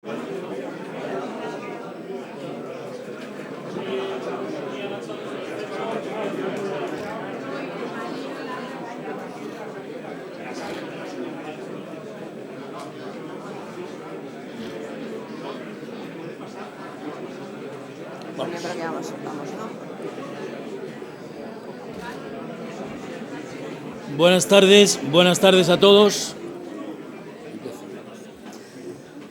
Bueno, yo creo que vamos, ¿no? Buenas tardes a todos.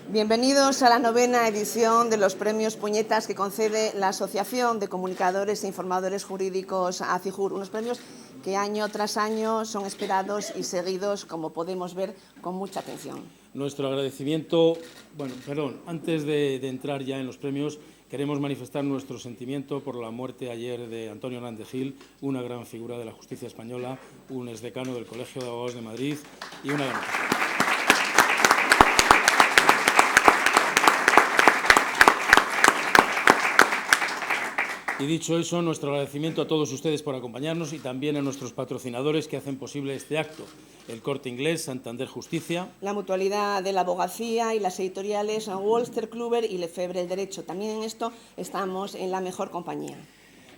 Bienvenidos a la 9ª edición de los Premios Puñetas que concede la Asociación de Comunicadores e Informadores Jurídicos ACIJUR. Unos premios que año tras año son esperados y seguidos, como podemos ver, con mucha atención. Nuestro agradecimiento, antes de entrar ya en los premios, queremos manifestar nuestro sentimiento por la muerte ayer de Antonio Hernández Gil, una gran figura de la justicia española, un exdecano del Colegio de Abogados de Madrid y una gran... Y dicho eso, nuestro agradecimiento a todos ustedes por acompañarnos y también a nuestros patrocinadores que hacen posible este acto. El Corte Inglés, Santander Justicia, la Mutualidad de la Abogacía y las editoriales Wolster Kluwer y Lefebvre el Derecho. También en esto estamos en la mejor compañía.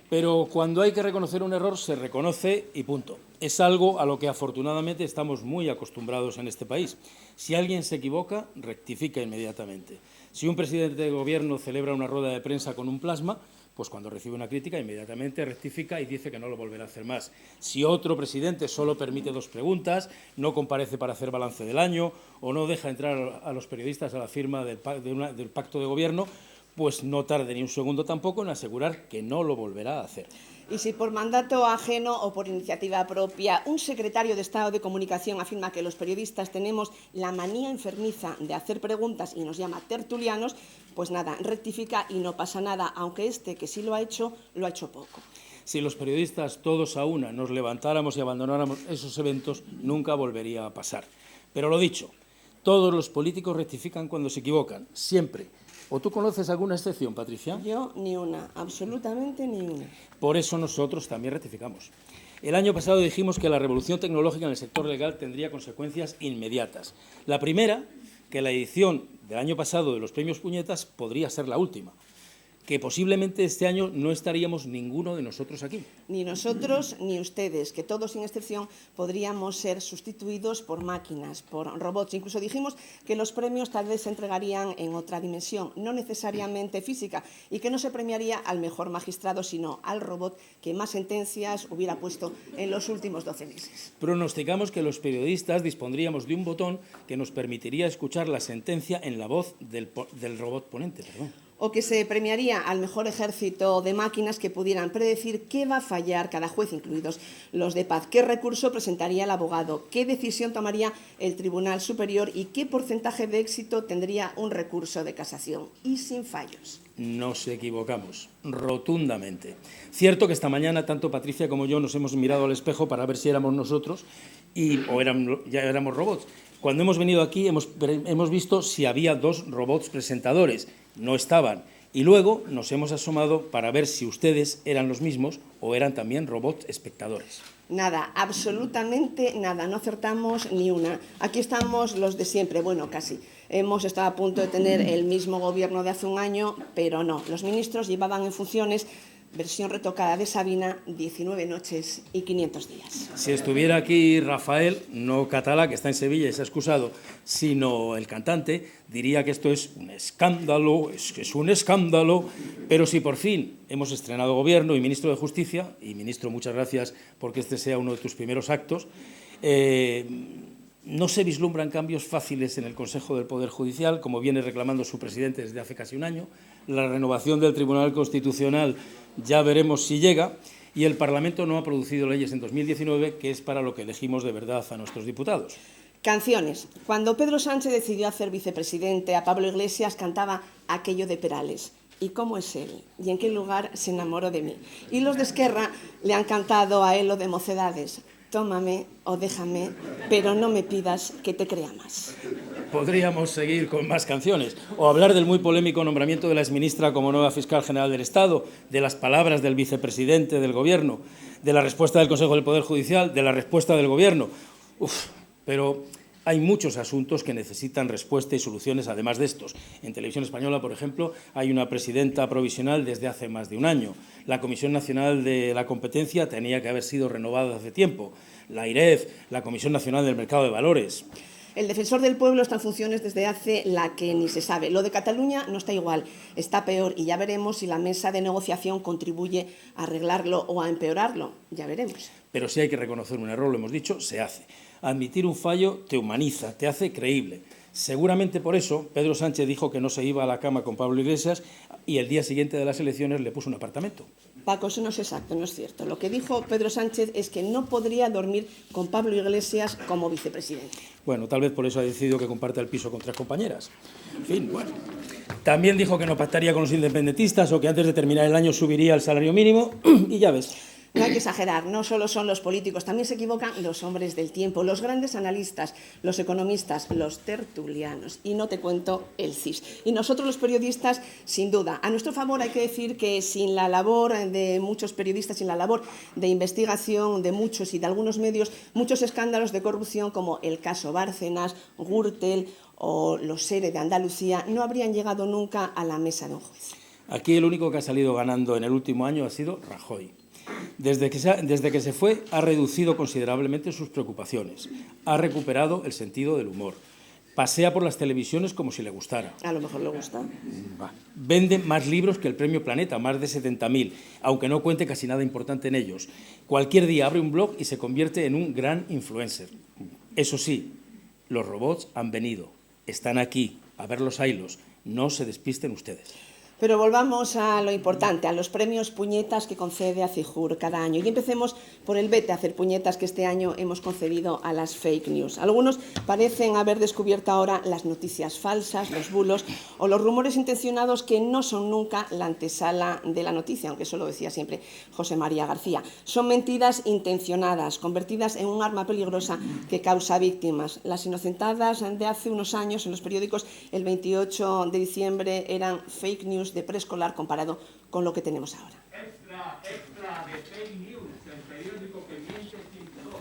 Pero cuando hay que reconocer un error, se reconoce y punto. Es algo a lo que afortunadamente estamos muy acostumbrados en este país. Si alguien se equivoca, rectifica inmediatamente. Si un presidente de gobierno celebra una rueda de prensa con un plasma, pues cuando recibe una crítica inmediatamente rectifica y dice que no lo volverá a hacer más. Si otro presidente solo permite 2 preguntas, no comparece para hacer balance del año o no deja entrar a los periodistas a la firma del pacto de gobierno, pues no tarde ni un segundo tampoco en asegurar que no lo volverá a hacer. Y si por mandato ajeno o por iniciativa propia un secretario de Estado de Comunicación afirma que los periodistas tenemos la manía enfermiza de hacer preguntas y nos llama tertulianos, pues nada, rectifica y no pasa nada, aunque este que sí lo ha hecho poco. Si los periodistas todos a una nos levantáramos y abandonáramos esos eventos, nunca volvería a pasar. Pero lo dicho, todos los políticos rectifican cuando se equivocan, siempre. ¿O tú conoces alguna excepción, Patricia? Yo ni una, absolutamente ni una. Por eso nosotros también rectificamos. El año pasado dijimos que la revolución tecnológica en el sector legal tendría consecuencias inmediatas. La primera, que la edición del año pasado de los Premios Puñetas podría ser la última, que posiblemente este año no estaríamos ninguno de nosotros aquí. Ni nosotros ni ustedes, que todos sin excepción podríamos ser sustituidos por máquinas, por robots. Incluso dijimos que los premios tal vez se entregarían en otra dimensión, no necesariamente física, y que no se premiaría al mejor magistrado, sino al robot que más sentencias hubiera puesto en los últimos 12 meses. Pronosticamos que los periodistas dispondríamos de un botón que nos permitiría escuchar la sentencia en la voz del robot ponente. O que se premiaría al mejor ejército de máquinas que pudieran predecir qué va a fallar cada juez, incluidos los de paz, qué recurso presentaría el abogado, qué decisión tomaría el Tribunal Superior y qué porcentaje de éxito tendría un recurso de casación, y sin fallos. Nos equivocamos, rotundamente. Cierto que esta mañana tanto Patricia como yo nos hemos mirado al espejo para ver si éramos nosotros o ya éramos robots. Cuando hemos venido aquí hemos visto si había 2 robots presentadores. No estaban. Y luego nos hemos asomado para ver si ustedes eran los mismos o eran también robots espectadores. Nada, absolutamente nada, no acertamos ni una. Aquí estamos los de siempre, bueno, casi. Hemos estado a punto de tener el mismo gobierno de hace un año, pero no. Los ministros llevaban en funciones, versión retocada de Sabina, 19 noches y 500 días. Si estuviera aquí Rafael, no Catalá, que está en Sevilla y se ha excusado, sino el cantante, diría que esto es un escándalo, es un escándalo, pero si por fin hemos estrenado gobierno y ministro de Justicia, y ministro, muchas gracias porque este sea uno de tus primeros actos, no se vislumbran cambios fáciles en el Consejo del Poder Judicial, como viene reclamando su presidente desde hace casi un año. La renovación del Tribunal Constitucional ya veremos si llega, y el Parlamento no ha producido leyes en 2019, que es para lo que elegimos de verdad a nuestros diputados. Canciones. Cuando Pedro Sánchez decidió hacer vicepresidente a Pablo Iglesias, cantaba aquello de Perales. ¿Y cómo es él? ¿Y en qué lugar se enamoró de mí? Y los de Esquerra le han cantado a él lo de Mocedades. Tómame o déjame, pero no me pidas que te crea más. Podríamos seguir con más canciones, o hablar del muy polémico nombramiento de la exministra como nueva fiscal general del Estado, de las palabras del vicepresidente del Gobierno, de la respuesta del Consejo del Poder Judicial, de la respuesta del Gobierno. Pero Hay muchos asuntos que necesitan respuesta y soluciones además de estos. En Televisión Española, por ejemplo, hay una presidenta provisional desde hace más de un año. La Comisión Nacional de la Competencia tenía que haber sido renovada hace tiempo. La IREF, la Comisión Nacional del Mercado de Valores. El defensor del pueblo está en funciones desde hace la que ni se sabe. Lo de Cataluña no está igual, está peor y ya veremos si la mesa de negociación contribuye a arreglarlo o a empeorarlo. Ya veremos. Pero si hay que reconocer un error, lo hemos dicho, se hace. Admitir un fallo te humaniza, te hace creíble. Seguramente por eso Pedro Sánchez dijo que no se iba a la cama con Pablo Iglesias y el día siguiente de las elecciones le puso un apartamento. Paco, eso no es exacto, no es cierto. Lo que dijo Pedro Sánchez es que no podría dormir con Pablo Iglesias como vicepresidente. Bueno, tal vez por eso ha decidido que comparta el piso con 3 compañeras. En fin, bueno. También dijo que no pactaría con los independentistas o que antes de terminar el año subiría el salario mínimo y ya ves. No hay que exagerar, no solo son los políticos, también se equivocan los hombres del tiempo, los grandes analistas, los economistas, los tertulianos, y no te cuento el CIS. Y nosotros los periodistas, sin duda. A nuestro favor hay que decir que sin la labor de muchos periodistas, sin la labor de investigación de muchos y de algunos medios, muchos escándalos de corrupción como el caso Bárcenas, Gürtel o los SERE de Andalucía no habrían llegado nunca a la mesa de un juez. Aquí el único que ha salido ganando en el último año ha sido Rajoy. Desde que se fue ha reducido considerablemente sus preocupaciones, ha recuperado el sentido del humor, pasea por las televisiones como si le gustara. A lo mejor le gusta. Vende más libros que el Premio Planeta, más de 70.000, aunque no cuente casi nada importante en ellos. Cualquier día abre un blog y se convierte en un gran influencer. Eso sí, los robots han venido, están aquí, a ver los hilos, no se despisten ustedes. Pero volvamos a lo importante, a los premios puñetas que concede ACIJUR cada año. Y empecemos por el vete a hacer puñetas que este año hemos concedido a las fake news. Algunos parecen haber descubierto ahora las noticias falsas, los bulos o los rumores intencionados que no son nunca la antesala de la noticia, aunque eso lo decía siempre José María García. Son mentiras intencionadas, convertidas en un arma peligrosa que causa víctimas. Las inocentadas de hace unos años en los periódicos el 28 de diciembre eran fake news de preescolar comparado con lo que tenemos ahora. Extra de fake news, el periódico que miente sin pudor,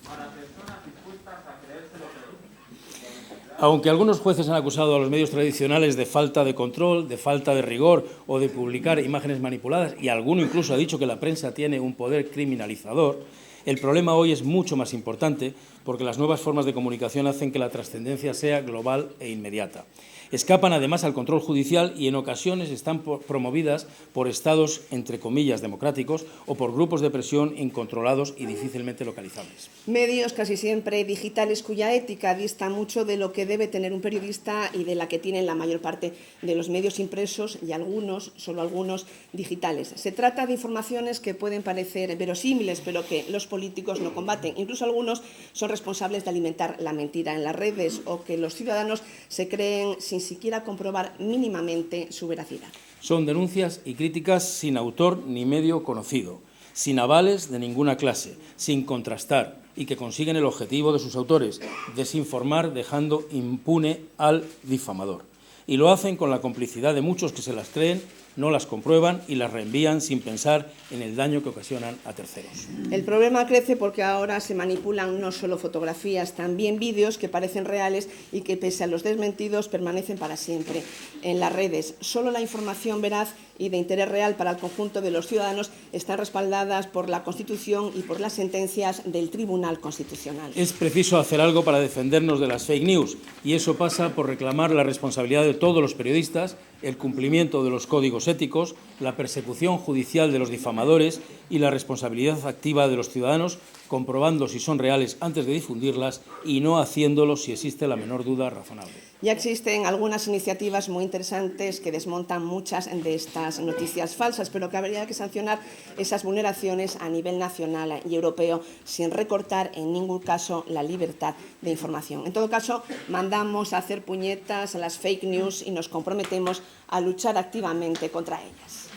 para personas dispuestas a creérselo todo. Aunque algunos jueces han acusado a los medios tradicionales de falta de control, de falta de rigor o de publicar imágenes manipuladas, y alguno incluso ha dicho que la prensa tiene un poder criminalizador, el problema hoy es mucho más importante porque las nuevas formas de comunicación hacen que la trascendencia sea global e inmediata. Escapan además al control judicial y en ocasiones están promovidas por estados, entre comillas, democráticos o por grupos de presión incontrolados y difícilmente localizables. Medios casi siempre digitales cuya ética dista mucho de lo que debe tener un periodista y de la que tienen la mayor parte de los medios impresos y algunos, solo algunos, digitales. Se trata de informaciones que pueden parecer verosímiles, pero que los políticos no combaten. Incluso algunos son responsables de alimentar la mentira en las redes o que los ciudadanos se creen sin siquiera comprobar mínimamente su veracidad. Son denuncias y críticas sin autor ni medio conocido, sin avales de ninguna clase, sin contrastar y que consiguen el objetivo de sus autores, desinformar dejando impune al difamador. Y lo hacen con la complicidad de muchos que se las creen, no las comprueban y las reenvían sin pensar en el daño que ocasionan a terceros. El problema crece porque ahora se manipulan no solo fotografías, también vídeos que parecen reales y que, pese a los desmentidos, permanecen para siempre en las redes. Solo la información veraz y de interés real para el conjunto de los ciudadanos están respaldadas por la Constitución y por las sentencias del Tribunal Constitucional. Es preciso hacer algo para defendernos de las fake news y eso pasa por reclamar la responsabilidad de todos los periodistas, el cumplimiento de los códigos éticos, la persecución judicial de los difamadores y la responsabilidad activa de los ciudadanos, comprobando si son reales antes de difundirlas y no haciéndolo si existe la menor duda razonable. Ya existen algunas iniciativas muy interesantes que desmontan muchas de estas noticias falsas, pero que habría que sancionar esas vulneraciones a nivel nacional y europeo sin recortar en ningún caso la libertad de información. En todo caso, mandamos a hacer puñetas a las fake news y nos comprometemos a luchar activamente contra ellas.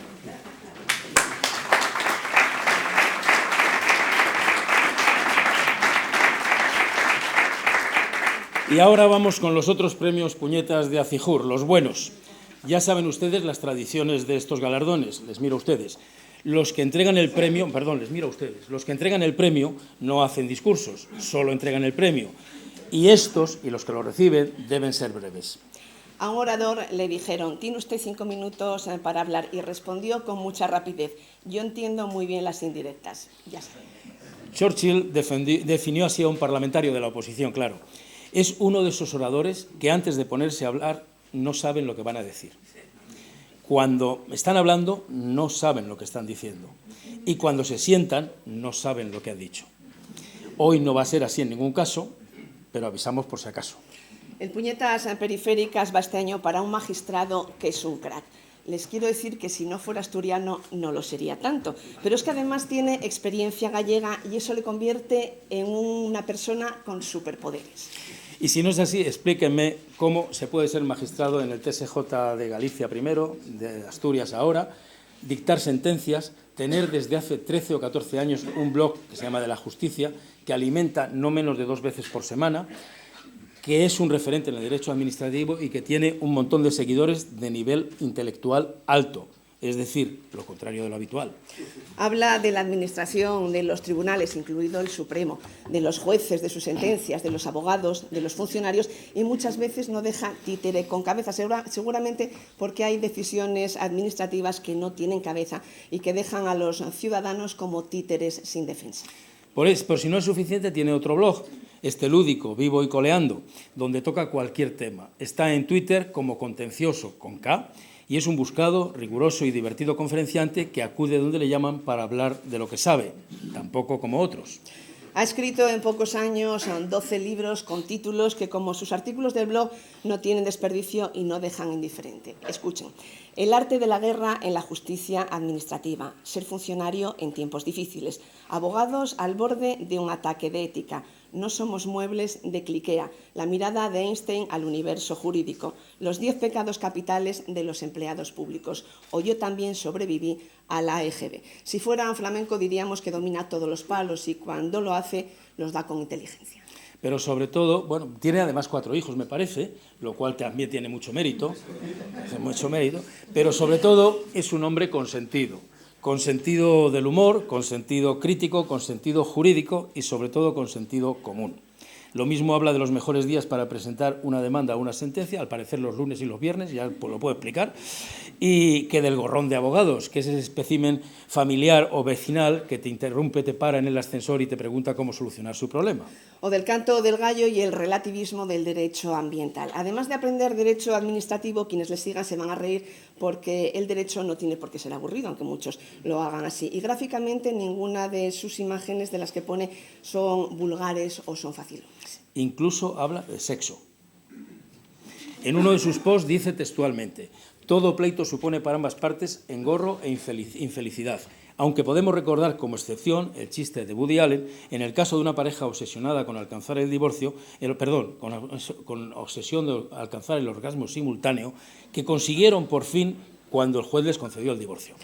Y ahora vamos con los otros premios puñetas de ACIJUR, los buenos. Ya saben ustedes las tradiciones de estos galardones, les miro a ustedes. Los que entregan el premio, perdón, les miro a ustedes, los que entregan el premio no hacen discursos, solo entregan el premio. y estos y los que lo reciben deben ser breves. A un orador le dijeron, tiene usted 5 minutos para hablar, y respondió con mucha rapidez, yo entiendo muy bien las indirectas. Ya saben. Churchill definió así a un parlamentario de la oposición, claro. Es uno de esos oradores que antes de ponerse a hablar no saben lo que van a decir. Cuando están hablando no saben lo que están diciendo y cuando se sientan no saben lo que han dicho. Hoy no va a ser así en ningún caso, pero avisamos por si acaso. El Puñetas Periféricas va este año para un magistrado que es un crack. Les quiero decir que si no fuera asturiano no lo sería tanto, pero es que además tiene experiencia gallega y eso le convierte en una persona con superpoderes. Y si no es así, explíquenme cómo se puede ser magistrado en el TSJ de Galicia primero, de Asturias ahora, dictar sentencias, tener desde hace 13 o 14 años un blog que se llama De la Justicia, que alimenta no menos de 2 veces por semana, que es un referente en el derecho administrativo y que tiene un montón de seguidores de nivel intelectual alto, es decir, lo contrario de lo habitual. Habla de la administración, de los tribunales, incluido el Supremo, de los jueces, de sus sentencias, de los abogados, de los funcionarios, y muchas veces no deja títere con cabeza, seguramente porque hay decisiones administrativas que no tienen cabeza y que dejan a los ciudadanos como títeres sin defensa. Por si no es suficiente, tiene otro blog, lúdico, Vivo y Coleando, donde toca cualquier tema. Está en Twitter como Contencioso, con K, y es un buscado, riguroso y divertido conferenciante que acude donde le llaman para hablar de lo que sabe, tampoco como otros. Ha escrito en pocos años 12 libros con títulos que, como sus artículos del blog, no tienen desperdicio y no dejan indiferente. Escuchen. El arte de la guerra en la justicia administrativa. Ser funcionario en tiempos difíciles. Abogados al borde de un ataque de ética. No somos muebles de Cliquea. La mirada de Einstein al universo jurídico. Los 10 pecados capitales de los empleados públicos. O yo también sobreviví a la EGB. Si fuera un flamenco diríamos que domina todos los palos y cuando lo hace los da con inteligencia. Pero sobre todo, bueno, tiene además 4 hijos, me parece, lo cual también tiene mucho mérito, pero sobre todo es un hombre con sentido del humor, con sentido crítico, con sentido jurídico y sobre todo con sentido común. Lo mismo habla de los mejores días para presentar una demanda o una sentencia, al parecer los lunes y los viernes, ya lo puedo explicar, y que del gorrón de abogados, que es ese espécimen familiar o vecinal que te interrumpe, te para en el ascensor y te pregunta cómo solucionar su problema. O del canto del gallo y el relativismo del derecho ambiental. Además de aprender derecho administrativo, quienes le sigan se van a reír porque el derecho no tiene por qué ser aburrido, aunque muchos lo hagan así. Y gráficamente ninguna de sus imágenes de las que pone son vulgares o son facilones. Incluso habla de sexo. En uno de sus posts dice textualmente: todo pleito supone para ambas partes engorro e infelicidad, aunque podemos recordar como excepción el chiste de Woody Allen en el caso de una pareja obsesionada con alcanzar el divorcio, con obsesión de alcanzar el orgasmo simultáneo, que consiguieron por fin cuando el juez les concedió el divorcio.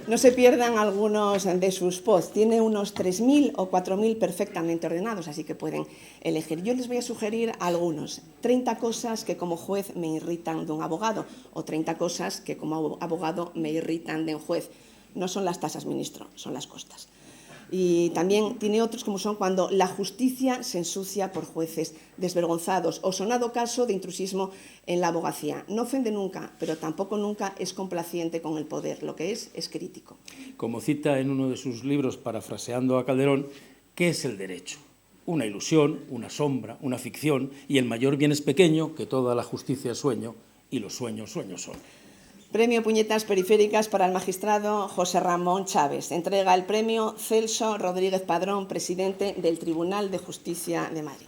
No se pierdan algunos de sus posts. Tiene unos 3.000 o 4.000 perfectamente ordenados, así que pueden elegir. Yo les voy a sugerir algunos. 30 cosas que como juez me irritan de un abogado o 30 cosas que como abogado me irritan de un juez. No son las tasas, ministro, son las costas. Y también tiene otros como son cuando la justicia se ensucia por jueces desvergonzados o sonado caso de intrusismo en la abogacía. No ofende nunca, pero tampoco nunca es complaciente con el poder. Lo que es crítico. Como cita en uno de sus libros, parafraseando a Calderón, ¿qué es el derecho? Una ilusión, una sombra, una ficción, y el mayor bien es pequeño, que toda la justicia es sueño, y los sueños, sueños son. Premio Puñetas Periféricas para el magistrado José Ramón Chávez. Entrega el premio Celso Rodríguez Padrón, presidente del Tribunal de Justicia de Madrid.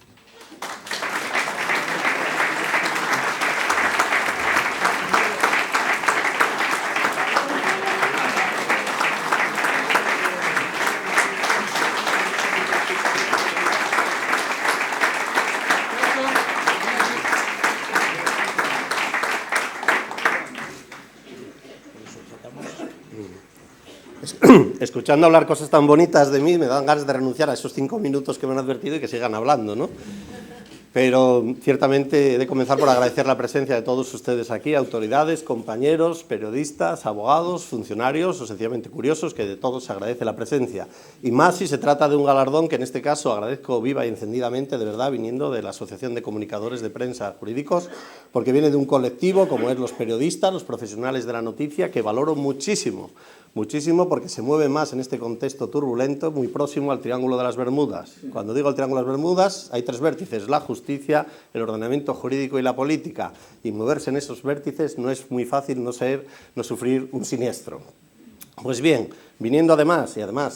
Escuchando hablar cosas tan bonitas de mí, me dan ganas de renunciar a esos 5 minutos que me han advertido y que sigan hablando, ¿no? Pero ciertamente he de comenzar por agradecer la presencia de todos ustedes aquí, autoridades, compañeros, periodistas, abogados, funcionarios o sencillamente curiosos, que de todos se agradece la presencia. Y más si se trata de un galardón que en este caso agradezco viva y encendidamente, de verdad, viniendo de la Asociación de Comunicadores de Prensa Jurídicos, porque viene de un colectivo como es los periodistas, los profesionales de la noticia, que valoro muchísimo. Muchísimo, porque se mueve más en este contexto turbulento, muy próximo al Triángulo de las Bermudas. Cuando digo el Triángulo de las Bermudas, hay tres vértices: la justicia, el ordenamiento jurídico y la política. Y moverse en esos vértices no es muy fácil no sufrir un siniestro. Pues bien, viniendo además,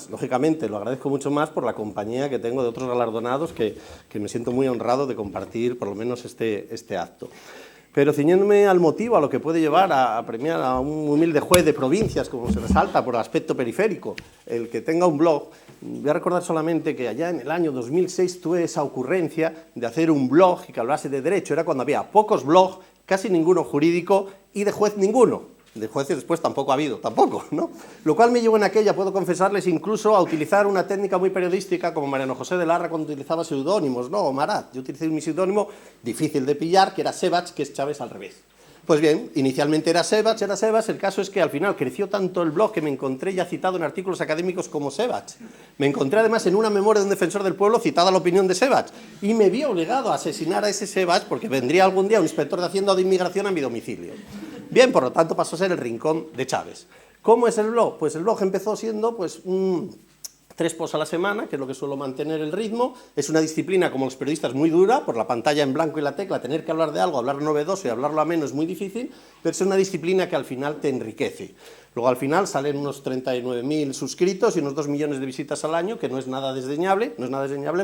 lógicamente, lo agradezco mucho más por la compañía que tengo de otros galardonados que me siento muy honrado de compartir por lo menos este acto. Pero ciñéndome al motivo, a lo que puede llevar a premiar a un humilde juez de provincias, como se resalta por el aspecto periférico, el que tenga un blog, voy a recordar solamente que allá en el año 2006 tuve esa ocurrencia de hacer un blog y que hablase de derecho. Era cuando había pocos blogs, casi ninguno jurídico y de juez ninguno. De jueces después tampoco ha habido, ¿no? Lo cual me llevó en aquella, puedo confesarles, incluso a utilizar una técnica muy periodística como Mariano José de Larra cuando utilizaba seudónimos, ¿no? O Marat. Yo utilicé mi seudónimo difícil de pillar, que era Sebach, que es Chávez al revés. Pues bien, inicialmente era Sebach, el caso es que al final creció tanto el blog que me encontré ya citado en artículos académicos como Sebach. Me encontré además en una memoria de un defensor del pueblo citada la opinión de Sebach y me vi obligado a asesinar a ese Sebach porque vendría algún día un inspector de Hacienda o de Inmigración a mi domicilio. Bien, por lo tanto pasó a ser el rincón de Chávez. ¿Cómo es el blog? Pues el blog empezó siendo 3 posts a la semana, que es lo que suelo mantener el ritmo. Es una disciplina, como los periodistas, muy dura, por la pantalla en blanco y la tecla, tener que hablar de algo, hablar novedoso y hablarlo ameno es muy difícil, pero es una disciplina que al final te enriquece. Luego al final salen unos 39.000 suscritos y unos 2 millones de visitas al año, que no es nada desdeñable,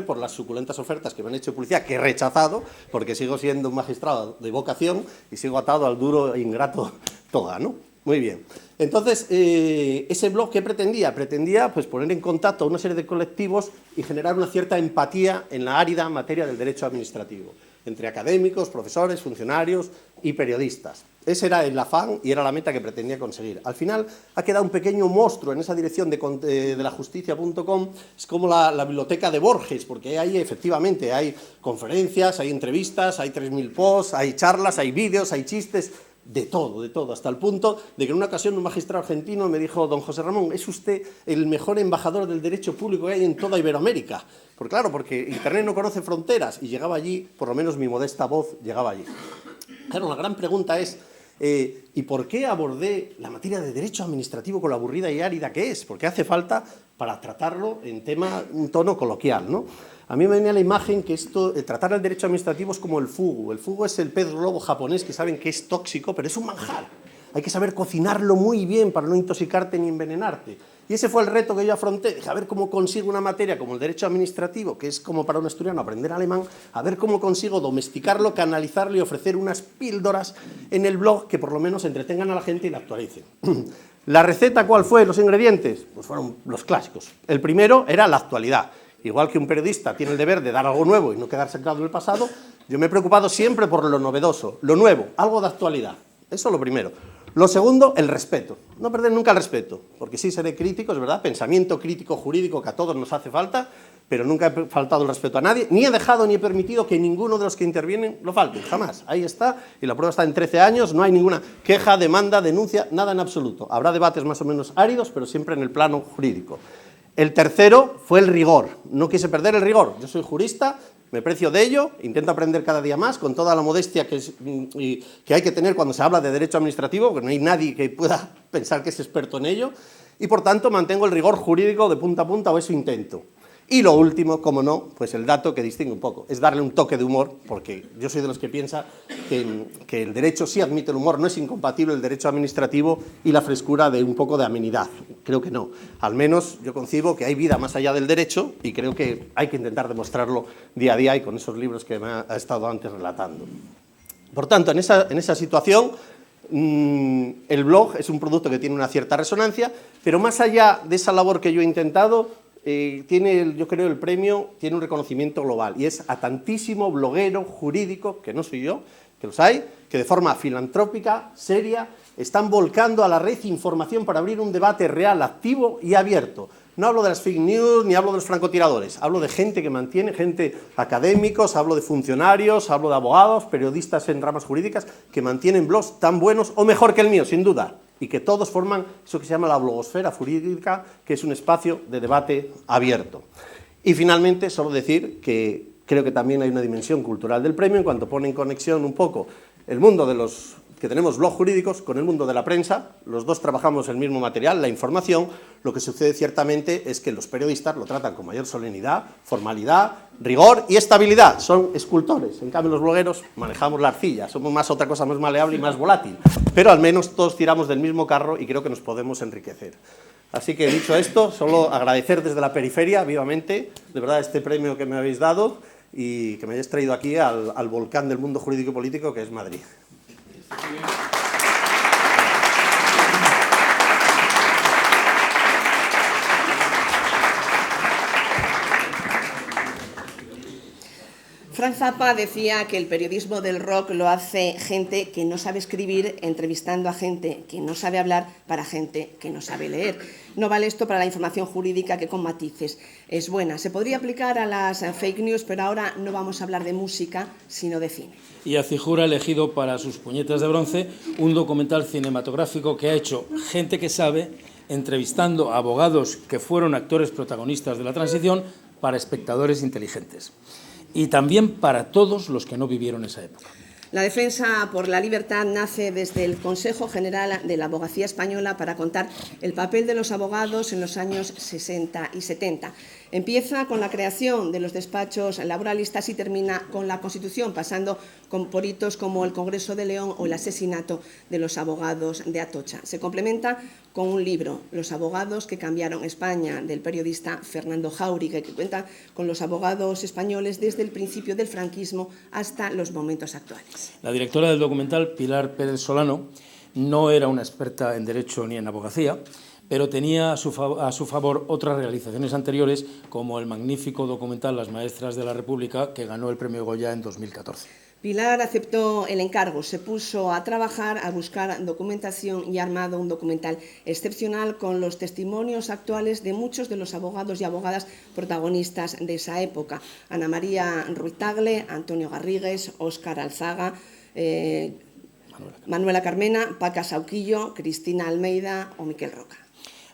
por las suculentas ofertas que me han hecho de publicidad, que he rechazado, porque sigo siendo un magistrado de vocación y sigo atado al duro e ingrato toga, ¿no? Muy bien. Entonces, ese blog, ¿qué pretendía? Pretendía pues, poner en contacto a una serie de colectivos y generar una cierta empatía en la árida materia del derecho administrativo, entre académicos, profesores, funcionarios y periodistas. Ese era el afán y era la meta que pretendía conseguir. Al final ha quedado un pequeño monstruo en esa dirección de lajusticia.com, es como la biblioteca de Borges, porque ahí efectivamente hay conferencias, hay entrevistas, hay 3.000 posts, hay charlas, hay vídeos, hay chistes, de todo, hasta el punto de que en una ocasión un magistrado argentino me dijo: don José Ramón, es usted el mejor embajador del derecho público que hay en toda Iberoamérica. Porque Internet no conoce fronteras, y llegaba allí, por lo menos mi modesta voz llegaba allí. Claro, la gran pregunta es, ¿y por qué abordé la materia de derecho administrativo con lo aburrida y árida que es? Porque hace falta para tratarlo en un tono coloquial, ¿no? A mí me venía la imagen que tratar el derecho administrativo es como el fugu. El fugu es el pez globo japonés, que saben que es tóxico, pero es un manjar. Hay que saber cocinarlo muy bien para no intoxicarte ni envenenarte. Y ese fue el reto que yo afronté. Dije, a ver cómo consigo una materia como el derecho administrativo, que es como para un asturiano aprender alemán, a ver cómo consigo domesticarlo, canalizarlo y ofrecer unas píldoras en el blog que por lo menos entretengan a la gente y la actualicen. ¿La receta cuál fue? ¿Los ingredientes? Pues fueron los clásicos. El primero era la actualidad. Igual que un periodista tiene el deber de dar algo nuevo y no quedarse anclado en el pasado, yo me he preocupado siempre por lo novedoso, lo nuevo, algo de actualidad. Eso es lo primero. Lo segundo, el respeto. No perder nunca el respeto, porque sí seré crítico, es verdad, pensamiento crítico jurídico que a todos nos hace falta, pero nunca he faltado el respeto a nadie, ni he dejado ni he permitido que ninguno de los que intervienen lo falte, jamás. Ahí está, y la prueba está en 13 años, no hay ninguna queja, demanda, denuncia, nada en absoluto. Habrá debates más o menos áridos, pero siempre en el plano jurídico. El tercero fue el rigor. No quise perder el rigor. Yo soy jurista, me precio de ello, intento aprender cada día más, con toda la modestia que hay que tener cuando se habla de derecho administrativo, porque no hay nadie que pueda pensar que es experto en ello, y por tanto mantengo el rigor jurídico de punta a punta, o eso intento. Y lo último, como no, pues el dato que distingue un poco, es darle un toque de humor, porque yo soy de los que piensa que el derecho sí admite el humor, no es incompatible el derecho administrativo y la frescura de un poco de amenidad. Creo que no. Al menos yo concibo que hay vida más allá del derecho y creo que hay que intentar demostrarlo día a día y con esos libros que me ha estado antes relatando. Por tanto, en esa situación, el blog es un producto que tiene una cierta resonancia, pero más allá de esa labor que yo he intentado, yo creo el premio tiene un reconocimiento global y es a tantísimo bloguero jurídico, que no soy yo, que los hay, que de forma filantrópica, seria, están volcando a la red información para abrir un debate real, activo y abierto. No hablo de las fake news, ni hablo de los francotiradores, hablo de gente que mantiene, gente académicos, hablo de funcionarios, hablo de abogados, periodistas en ramas jurídicas, que mantienen blogs tan buenos o mejor que el mío, sin duda, y que todos forman eso que se llama la blogosfera jurídica, que es un espacio de debate abierto. Y finalmente, solo decir que creo que también hay una dimensión cultural del premio en cuanto pone en conexión un poco el mundo de los que tenemos blogs jurídicos con el mundo de la prensa. Los dos trabajamos el mismo material, la información. Lo que sucede ciertamente es que los periodistas lo tratan con mayor solemnidad, formalidad, rigor y estabilidad. Son escultores. En cambio, los blogueros manejamos la arcilla. Somos más otra cosa más maleable y más volátil. Pero al menos todos tiramos del mismo carro y creo que nos podemos enriquecer. Así que, dicho esto, solo agradecer desde la periferia, vivamente, de verdad, este premio que me habéis dado y que me hayáis traído aquí al volcán del mundo jurídico y político que es Madrid. Frank Zappa decía que el periodismo del rock lo hace gente que no sabe escribir, entrevistando a gente que no sabe hablar para gente que no sabe leer. No vale esto para la información jurídica, que con matices es buena. Se podría aplicar a las fake news, pero ahora no vamos a hablar de música, sino de cine. Y Acijura ha elegido para sus puñetas de bronce un documental cinematográfico que ha hecho gente que sabe, entrevistando a abogados que fueron actores protagonistas de la transición para espectadores inteligentes. Y también para todos los que no vivieron esa época. La defensa por la libertad nace desde el Consejo General de la Abogacía Española para contar el papel de los abogados en los años 60 y 70. Empieza con la creación de los despachos laboralistas y termina con la Constitución, pasando por hitos como el Congreso de León o el asesinato de los abogados de Atocha. Se complementa con un libro, Los abogados que cambiaron España, del periodista Fernando Jáuregui, que cuenta con los abogados españoles desde el principio del franquismo hasta los momentos actuales. La directora del documental, Pilar Pérez Solano, no era una experta en derecho ni en abogacía, pero tenía a su favor otras realizaciones anteriores, como el magnífico documental Las maestras de la República, que ganó el premio Goya en 2014. Pilar aceptó el encargo, se puso a trabajar, a buscar documentación y ha armado un documental excepcional con los testimonios actuales de muchos de los abogados y abogadas protagonistas de esa época. Ana María Ruiz Tagle, Antonio Garrigues, Óscar Alzaga, Manuela Carmena, Paca Sauquillo, Cristina Almeida o Miquel Roca.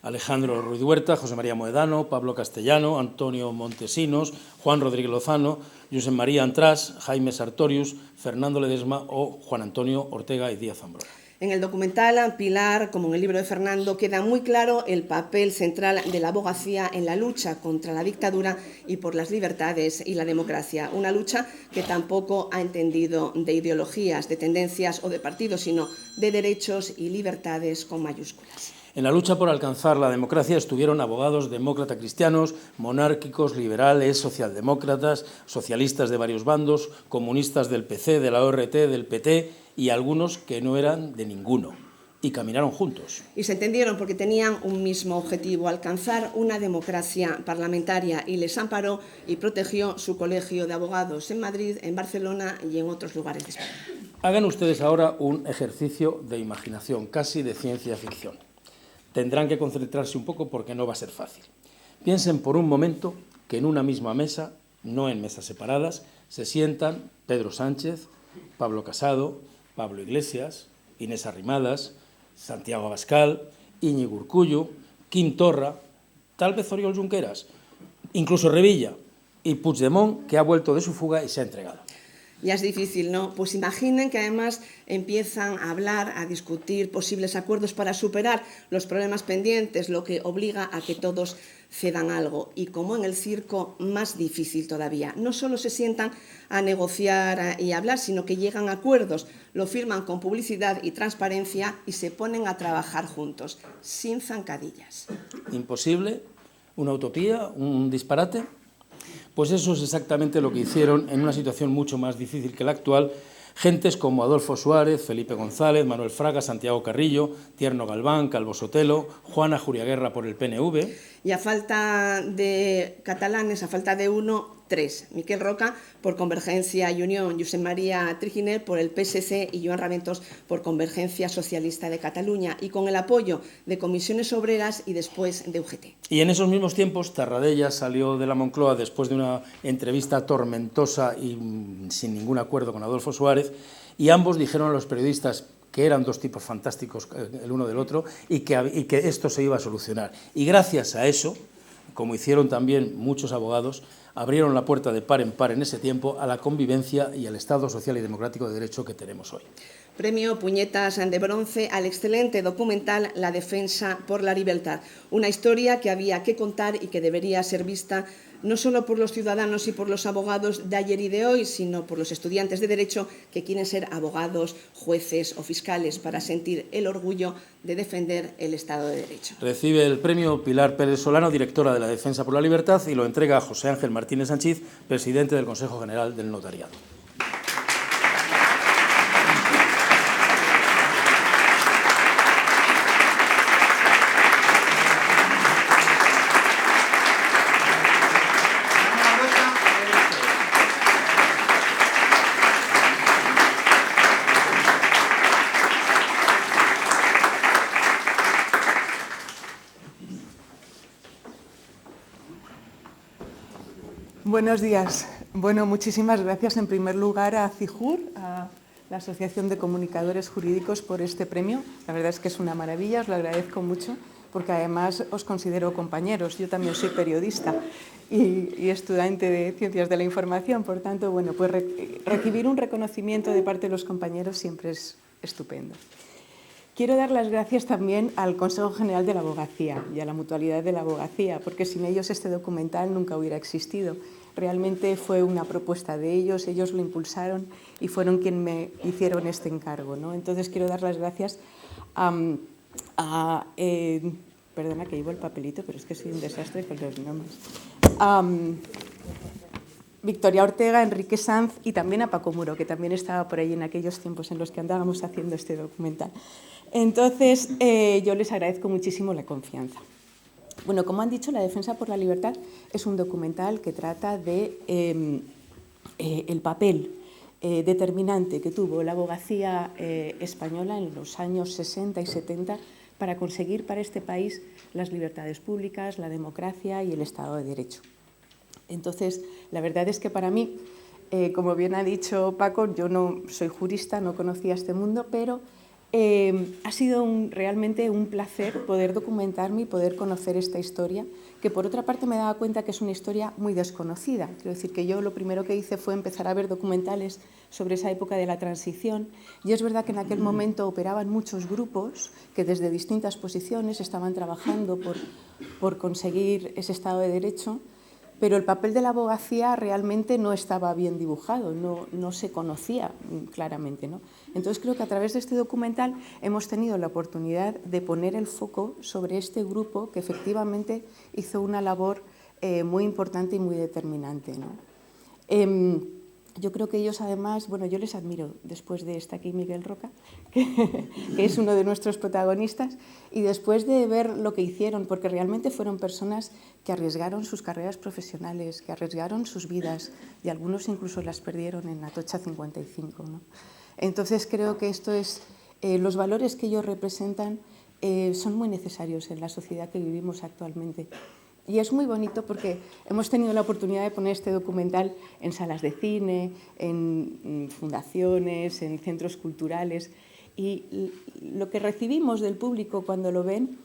Alejandro Ruiz Huerta, José María Moedano, Pablo Castellano, Antonio Montesinos, Juan Rodríguez Lozano, Josep María Antrás, Jaime Sartorius, Fernando Ledesma o Juan Antonio Ortega y Díaz Zambrona. En el documental, Pilar, como en el libro de Fernando, queda muy claro el papel central de la abogacía en la lucha contra la dictadura y por las libertades y la democracia. Una lucha que tampoco ha entendido de ideologías, de tendencias o de partidos, sino de derechos y libertades con mayúsculas. En la lucha por alcanzar la democracia estuvieron abogados demócrata cristianos, monárquicos, liberales, socialdemócratas, socialistas de varios bandos, comunistas del PC, de la ORT, del PT y algunos que no eran de ninguno. Y caminaron juntos. Y se entendieron porque tenían un mismo objetivo, alcanzar una democracia parlamentaria, y les amparó y protegió su colegio de abogados en Madrid, en Barcelona y en otros lugares de España. Hagan ustedes ahora un ejercicio de imaginación, casi de ciencia ficción. Tendrán que concentrarse un poco porque no va a ser fácil. Piensen por un momento que en una misma mesa, no en mesas separadas, se sientan Pedro Sánchez, Pablo Casado, Pablo Iglesias, Inés Arrimadas, Santiago Abascal, Íñigo Urkullu, Quim Torra, tal vez Oriol Junqueras, incluso Revilla y Puigdemont, que ha vuelto de su fuga y se ha entregado. Ya es difícil, ¿no? Pues imaginen que además empiezan a hablar, a discutir posibles acuerdos para superar los problemas pendientes, lo que obliga a que todos cedan algo. Y como en el circo, más difícil todavía. No solo se sientan a negociar y a hablar, sino que llegan a acuerdos, lo firman con publicidad y transparencia y se ponen a trabajar juntos, sin zancadillas. ¿Imposible? ¿Una utopía? ¿Un disparate? Pues eso es exactamente lo que hicieron en una situación mucho más difícil que la actual gentes como Adolfo Suárez, Felipe González, Manuel Fraga, Santiago Carrillo, Tierno Galván, Calvo Sotelo, Juana Juriaguerra por el PNV. Y a falta de catalanes, a falta de uno, 3. Miquel Roca por Convergencia y Unión, Josep María Triginer por el PSC y Joan Raventós por Convergencia Socialista de Cataluña, y con el apoyo de Comisiones Obreras y después de UGT. Y en esos mismos tiempos, Tarradellas salió de la Moncloa después de una entrevista tormentosa y sin ningún acuerdo con Adolfo Suárez, y ambos dijeron a los periodistas que eran dos tipos fantásticos el uno del otro y que esto se iba a solucionar. Y gracias a eso, como hicieron también muchos abogados, abrieron la puerta de par en par en ese tiempo a la convivencia y al Estado social y democrático de derecho que tenemos hoy. Premio Puñetas de Bronce al excelente documental La defensa por la libertad, una historia que había que contar y que debería ser vista no solo por los ciudadanos y por los abogados de ayer y de hoy, sino por los estudiantes de Derecho que quieren ser abogados, jueces o fiscales para sentir el orgullo de defender el Estado de Derecho. Recibe el premio Pilar Pérez Solano, directora de la Defensa por la Libertad, y lo entrega a José Ángel Martínez Sanchiz, presidente del Consejo General del Notariado. Buenos días. Bueno, muchísimas gracias en primer lugar a CIJUR, a la Asociación de Comunicadores Jurídicos, por este premio. La verdad es que es una maravilla, os lo agradezco mucho, porque además os considero compañeros. Yo también soy periodista y estudiante de Ciencias de la Información, por tanto, bueno, pues recibir un reconocimiento de parte de los compañeros siempre es estupendo. Quiero dar las gracias también al Consejo General de la Abogacía y a la Mutualidad de la Abogacía, porque sin ellos este documental nunca hubiera existido. Realmente fue una propuesta de ellos lo impulsaron y fueron quienes me hicieron este encargo, ¿no? Entonces quiero dar las gracias perdona que llevo el papelito, pero es que soy un desastre con los nombres. Victoria Ortega, Enrique Sanz y también a Paco Muro, que también estaba por ahí en aquellos tiempos en los que andábamos haciendo este documental. Entonces, yo les agradezco muchísimo la confianza. Bueno, como han dicho, La defensa por la libertad es un documental que trata de el papel determinante que tuvo la abogacía española en los años 60 y 70 para conseguir para este país las libertades públicas, la democracia y el Estado de Derecho. Entonces, la verdad es que para mí, como bien ha dicho Paco, yo no soy jurista, no conocía este mundo, pero ha sido realmente un placer poder documentarme y poder conocer esta historia, que por otra parte me daba cuenta que es una historia muy desconocida. Quiero decir que yo lo primero que hice fue empezar a ver documentales sobre esa época de la transición, y es verdad que en aquel momento operaban muchos grupos que desde distintas posiciones estaban trabajando por conseguir ese Estado de Derecho, pero el papel de la abogacía realmente no estaba bien dibujado, no se conocía claramente, ¿no? Entonces creo que a través de este documental hemos tenido la oportunidad de poner el foco sobre este grupo que efectivamente hizo una labor muy importante y muy determinante, ¿no? Yo creo que ellos además, bueno, yo les admiro, después de estar aquí Miguel Roca, que es uno de nuestros protagonistas, y después de ver lo que hicieron, porque realmente fueron personas que arriesgaron sus carreras profesionales, que arriesgaron sus vidas, y algunos incluso las perdieron en Atocha 55, ¿no? Entonces creo que esto es, los valores que ellos representan son muy necesarios en la sociedad que vivimos actualmente. Y es muy bonito porque hemos tenido la oportunidad de poner este documental en salas de cine, en fundaciones, en centros culturales, y lo que recibimos del público cuando lo ven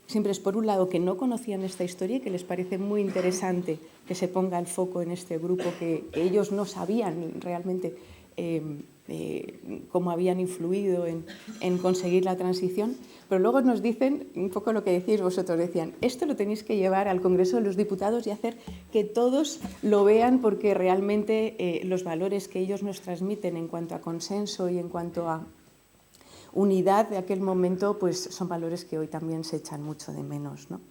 siempre es, por un lado, que no conocían esta historia y que les parece muy interesante que se ponga el foco en este grupo, que ellos no sabían realmente cómo habían influido en conseguir la transición, pero luego nos dicen, un poco lo que decíais vosotros, decían, esto lo tenéis que llevar al Congreso de los Diputados y hacer que todos lo vean, porque realmente los valores que ellos nos transmiten en cuanto a consenso y en cuanto a unidad de aquel momento, pues son valores que hoy también se echan mucho de menos, ¿no?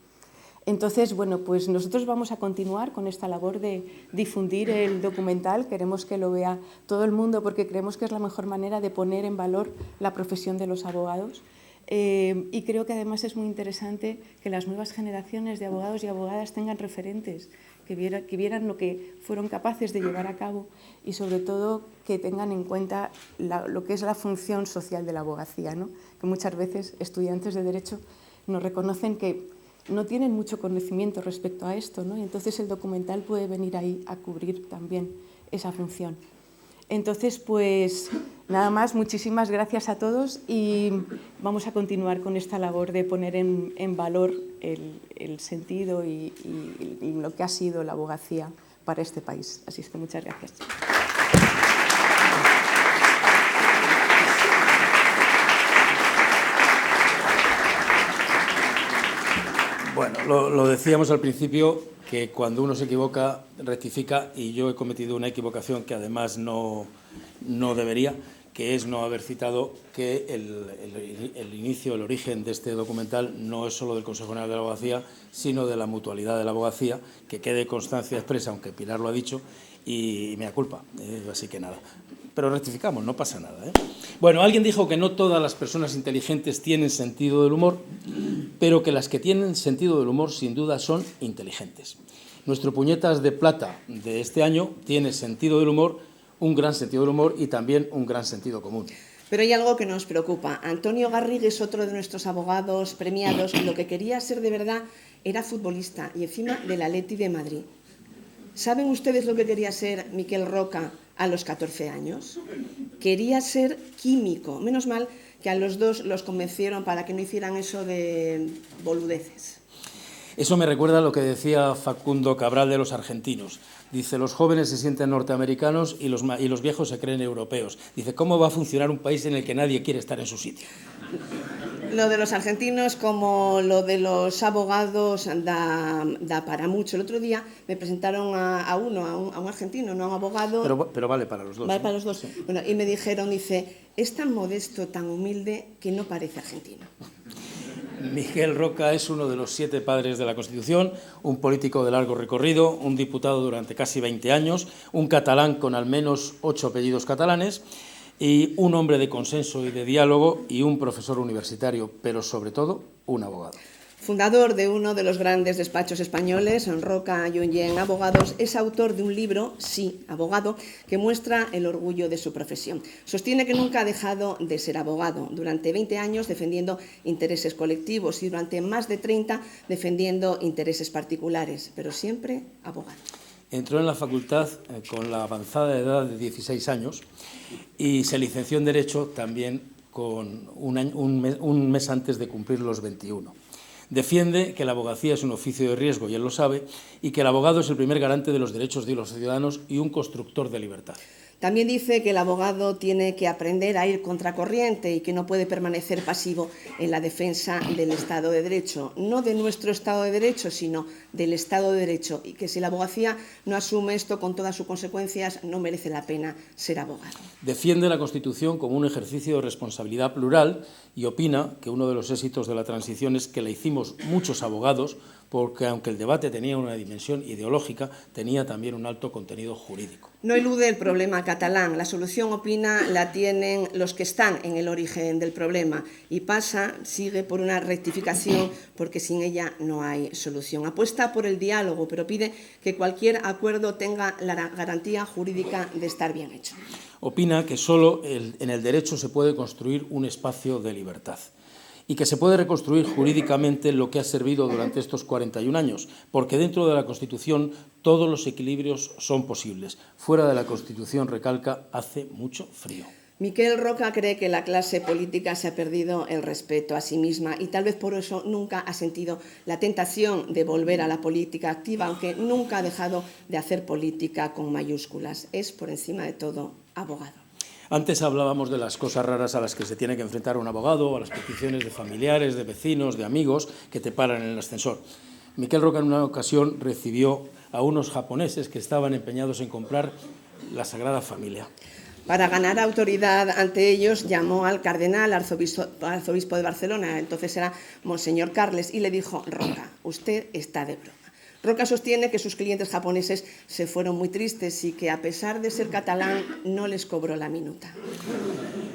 Entonces, bueno, pues nosotros vamos a continuar con esta labor de difundir el documental. Queremos que lo vea todo el mundo porque creemos que es la mejor manera de poner en valor la profesión de los abogados. Y creo que además es muy interesante que las nuevas generaciones de abogados y abogadas tengan referentes, que vieran lo que fueron capaces de llevar a cabo y sobre todo que tengan en cuenta lo que es la función social de la abogacía, ¿no? Que muchas veces estudiantes de Derecho nos reconocen que no tienen mucho conocimiento respecto a esto, ¿no? Y entonces el documental puede venir ahí a cubrir también esa función. Entonces, pues nada más, muchísimas gracias a todos y vamos a continuar con esta labor de poner en valor el sentido y lo que ha sido la abogacía para este país. Así es que muchas gracias. Bueno, lo decíamos al principio, que cuando uno se equivoca, rectifica, y yo he cometido una equivocación que además no debería, que es no haber citado que el inicio, el origen de este documental no es solo del Consejo General de la Abogacía, sino de la mutualidad de la abogacía, que quede constancia expresa, aunque Pilar lo ha dicho, y mea culpa, así que nada. Pero rectificamos, no pasa nada, ¿eh? Bueno, alguien dijo que no todas las personas inteligentes tienen sentido del humor, pero que las que tienen sentido del humor sin duda son inteligentes. Nuestro Puñetas de Plata de este año tiene sentido del humor, un gran sentido del humor y también un gran sentido común. Pero hay algo que nos preocupa. Antonio Garrigue es otro de nuestros abogados premiados y lo que quería ser de verdad era futbolista y encima del Atleti de Madrid. ¿Saben ustedes lo que quería ser Miquel Roca a los 14 años? Quería ser químico. Menos mal que a los dos los convencieron para que no hicieran eso de boludeces. Eso me recuerda a lo que decía Facundo Cabral de los argentinos. Dice, los jóvenes se sienten norteamericanos y los viejos se creen europeos. Dice, ¿cómo va a funcionar un país en el que nadie quiere estar en su sitio? Lo de los argentinos, como lo de los abogados, da para mucho. El otro día me presentaron a un argentino, no a un abogado. Pero vale para los dos. Vale para los dos. Sí. Bueno, y me dijeron, dice, es tan modesto, tan humilde, que no parece argentino. Miguel Roca es uno de los 7 padres de la Constitución, un político de largo recorrido, un diputado durante casi 20 años, un catalán con al menos 8 apellidos catalanes, y un hombre de consenso y de diálogo y un profesor universitario, pero sobre todo un abogado. Fundador de uno de los grandes despachos españoles, Roca Junyent Abogados, es autor de un libro, Sí, abogado, que muestra el orgullo de su profesión. Sostiene que nunca ha dejado de ser abogado, durante 20 años defendiendo intereses colectivos y durante más de 30 defendiendo intereses particulares, pero siempre abogado. Entró en la facultad con la avanzada edad de 16 años y se licenció en Derecho también con un mes antes de cumplir los 21. Defiende que la abogacía es un oficio de riesgo, y él lo sabe, y que el abogado es el primer garante de los derechos de los ciudadanos y un constructor de libertad. También dice que el abogado tiene que aprender a ir contracorriente y que no puede permanecer pasivo en la defensa del Estado de Derecho, no de nuestro Estado de Derecho, sino del Estado de Derecho, y que si la abogacía no asume esto con todas sus consecuencias, no merece la pena ser abogado. Defiende la Constitución como un ejercicio de responsabilidad plural y opina que uno de los éxitos de la transición es que la hicimos muchos abogados, porque aunque el debate tenía una dimensión ideológica, tenía también un alto contenido jurídico. No elude el problema catalán. La solución, opina, la tienen los que están en el origen del problema y sigue por una rectificación, porque sin ella no hay solución. Apuesta por el diálogo, pero pide que cualquier acuerdo tenga la garantía jurídica de estar bien hecho. Opina que solo en el derecho se puede construir un espacio de libertad y que se puede reconstruir jurídicamente lo que ha servido durante estos 41 años, porque dentro de la Constitución todos los equilibrios son posibles. Fuera de la Constitución, recalca, hace mucho frío. Miquel Roca cree que la clase política se ha perdido el respeto a sí misma y tal vez por eso nunca ha sentido la tentación de volver a la política activa, aunque nunca ha dejado de hacer política con mayúsculas. Es, por encima de todo, abogado. Antes hablábamos de las cosas raras a las que se tiene que enfrentar un abogado, a las peticiones de familiares, de vecinos, de amigos que te paran en el ascensor. Miquel Roca en una ocasión recibió a unos japoneses que estaban empeñados en comprar la Sagrada Familia. Para ganar autoridad ante ellos, llamó al cardenal arzobispo de Barcelona, entonces era Monseñor Carles, y le dijo: Roca, usted está de broma. Roca sostiene que sus clientes japoneses se fueron muy tristes y que, a pesar de ser catalán, no les cobró la minuta.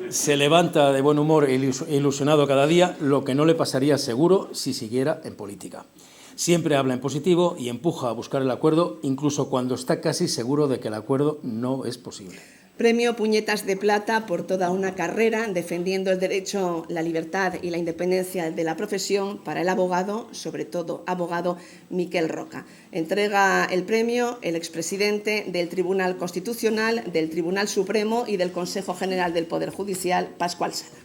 Se levanta de buen humor e ilusionado cada día, lo que no le pasaría seguro si siguiera en política. Siempre habla en positivo y empuja a buscar el acuerdo, incluso cuando está casi seguro de que el acuerdo no es posible. Premio Puñetas de Plata por toda una carrera defendiendo el derecho, la libertad y la independencia de la profesión para el abogado, sobre todo abogado Miquel Roca. Entrega el premio el expresidente del Tribunal Constitucional, del Tribunal Supremo y del Consejo General del Poder Judicial, Pascual Sala.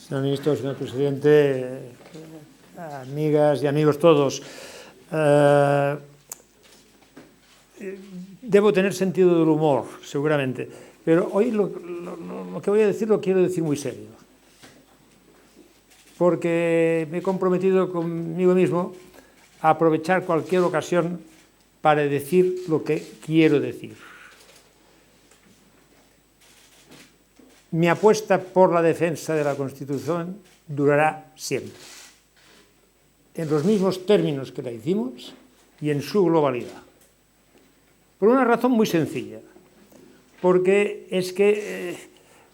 Señor Ministro, señor Presidente, amigas y amigos todos, debo tener sentido del humor, seguramente, pero hoy lo que voy a decir lo quiero decir muy serio, porque me he comprometido conmigo mismo a aprovechar cualquier ocasión para decir lo que quiero decir. Mi apuesta por la defensa de la Constitución durará siempre, en los mismos términos que la hicimos y en su globalidad. Por una razón muy sencilla, porque es que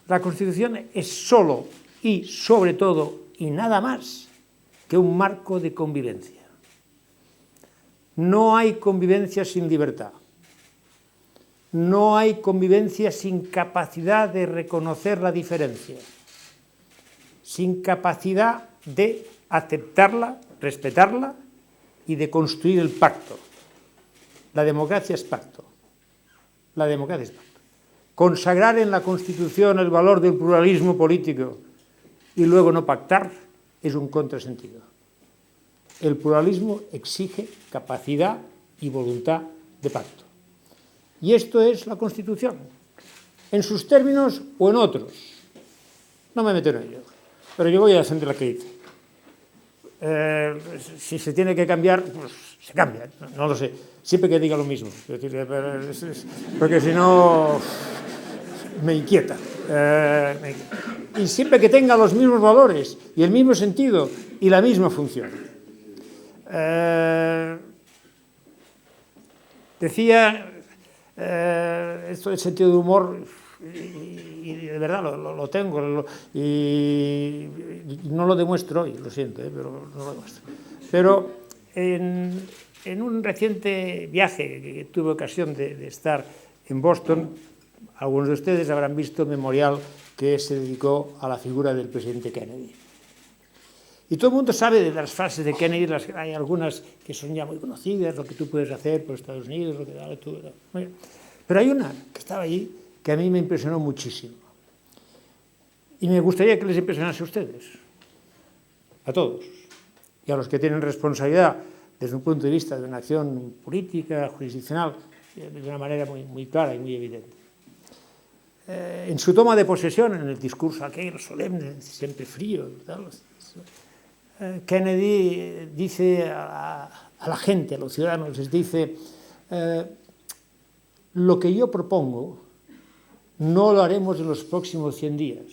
la Constitución es solo y sobre todo y nada más que un marco de convivencia. No hay convivencia sin libertad. No hay convivencia sin capacidad de reconocer la diferencia, sin capacidad de aceptarla, respetarla y de construir el pacto. La democracia es pacto. La democracia es pacto. Consagrar en la Constitución el valor del pluralismo político y luego no pactar es un contrasentido. El pluralismo exige capacidad y voluntad de pacto. Y esto es la Constitución, en sus términos o en otros. No me meto en ello, pero yo voy a defender la que dice. Si se tiene que cambiar, pues se cambia, no lo sé, siempre que diga lo mismo, porque si no me inquieta. Y siempre que tenga los mismos valores y el mismo sentido y la misma función. Decía... esto del sentido de humor y de verdad lo tengo y no lo demuestro hoy, lo siento, pero no lo demuestro. Pero en un reciente viaje que tuve ocasión de estar en Boston, algunos de ustedes habrán visto el memorial que se dedicó a la figura del presidente Kennedy. Y todo el mundo sabe de las frases de Kennedy, hay algunas que son ya muy conocidas, lo que tú puedes hacer por Estados Unidos, lo que dale tú. Pero hay una que estaba allí que a mí me impresionó muchísimo. Y me gustaría que les impresionase a ustedes, a todos, y a los que tienen responsabilidad desde un punto de vista de una acción política, jurisdiccional, de una manera muy clara y muy evidente. En su toma de posesión, en el discurso aquel solemne, siempre frío, tal, Kennedy dice a la gente, a los ciudadanos, les dice, lo que yo propongo no lo haremos en los próximos 100 días,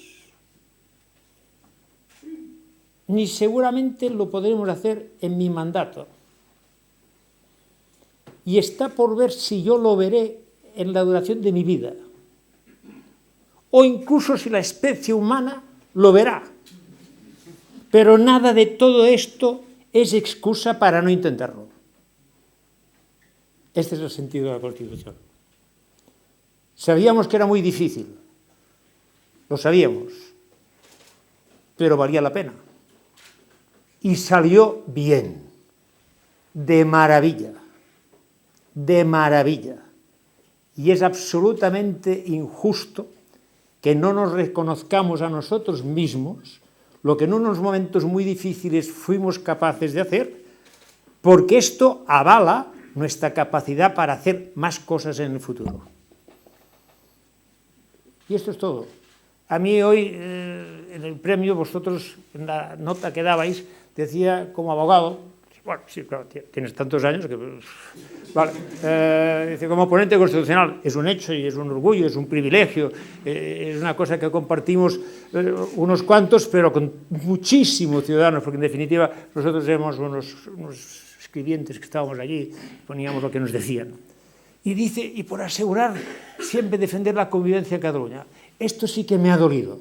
ni seguramente lo podremos hacer en mi mandato. Y está por ver si yo lo veré en la duración de mi vida, o incluso si la especie humana lo verá. Pero nada de todo esto es excusa para no intentarlo. Este es el sentido de la Constitución. Sabíamos que era muy difícil, lo sabíamos, pero valía la pena. Y salió bien, de maravilla, de maravilla. Y es absolutamente injusto que no nos reconozcamos a nosotros mismos lo que en unos momentos muy difíciles fuimos capaces de hacer, porque esto avala nuestra capacidad para hacer más cosas en el futuro. Y esto es todo. A mí hoy, en el premio, vosotros, en la nota que dabais, decía como abogado, bueno, sí, claro, tienes tantos años que... Vale, dice, como ponente constitucional, es un hecho y es un orgullo, es un privilegio, es una cosa que compartimos unos cuantos, pero con muchísimos ciudadanos, porque en definitiva nosotros éramos unos escribientes que estábamos allí, poníamos lo que nos decían. Y dice, y por asegurar siempre defender la convivencia en Cataluña. Esto sí que me ha dolido.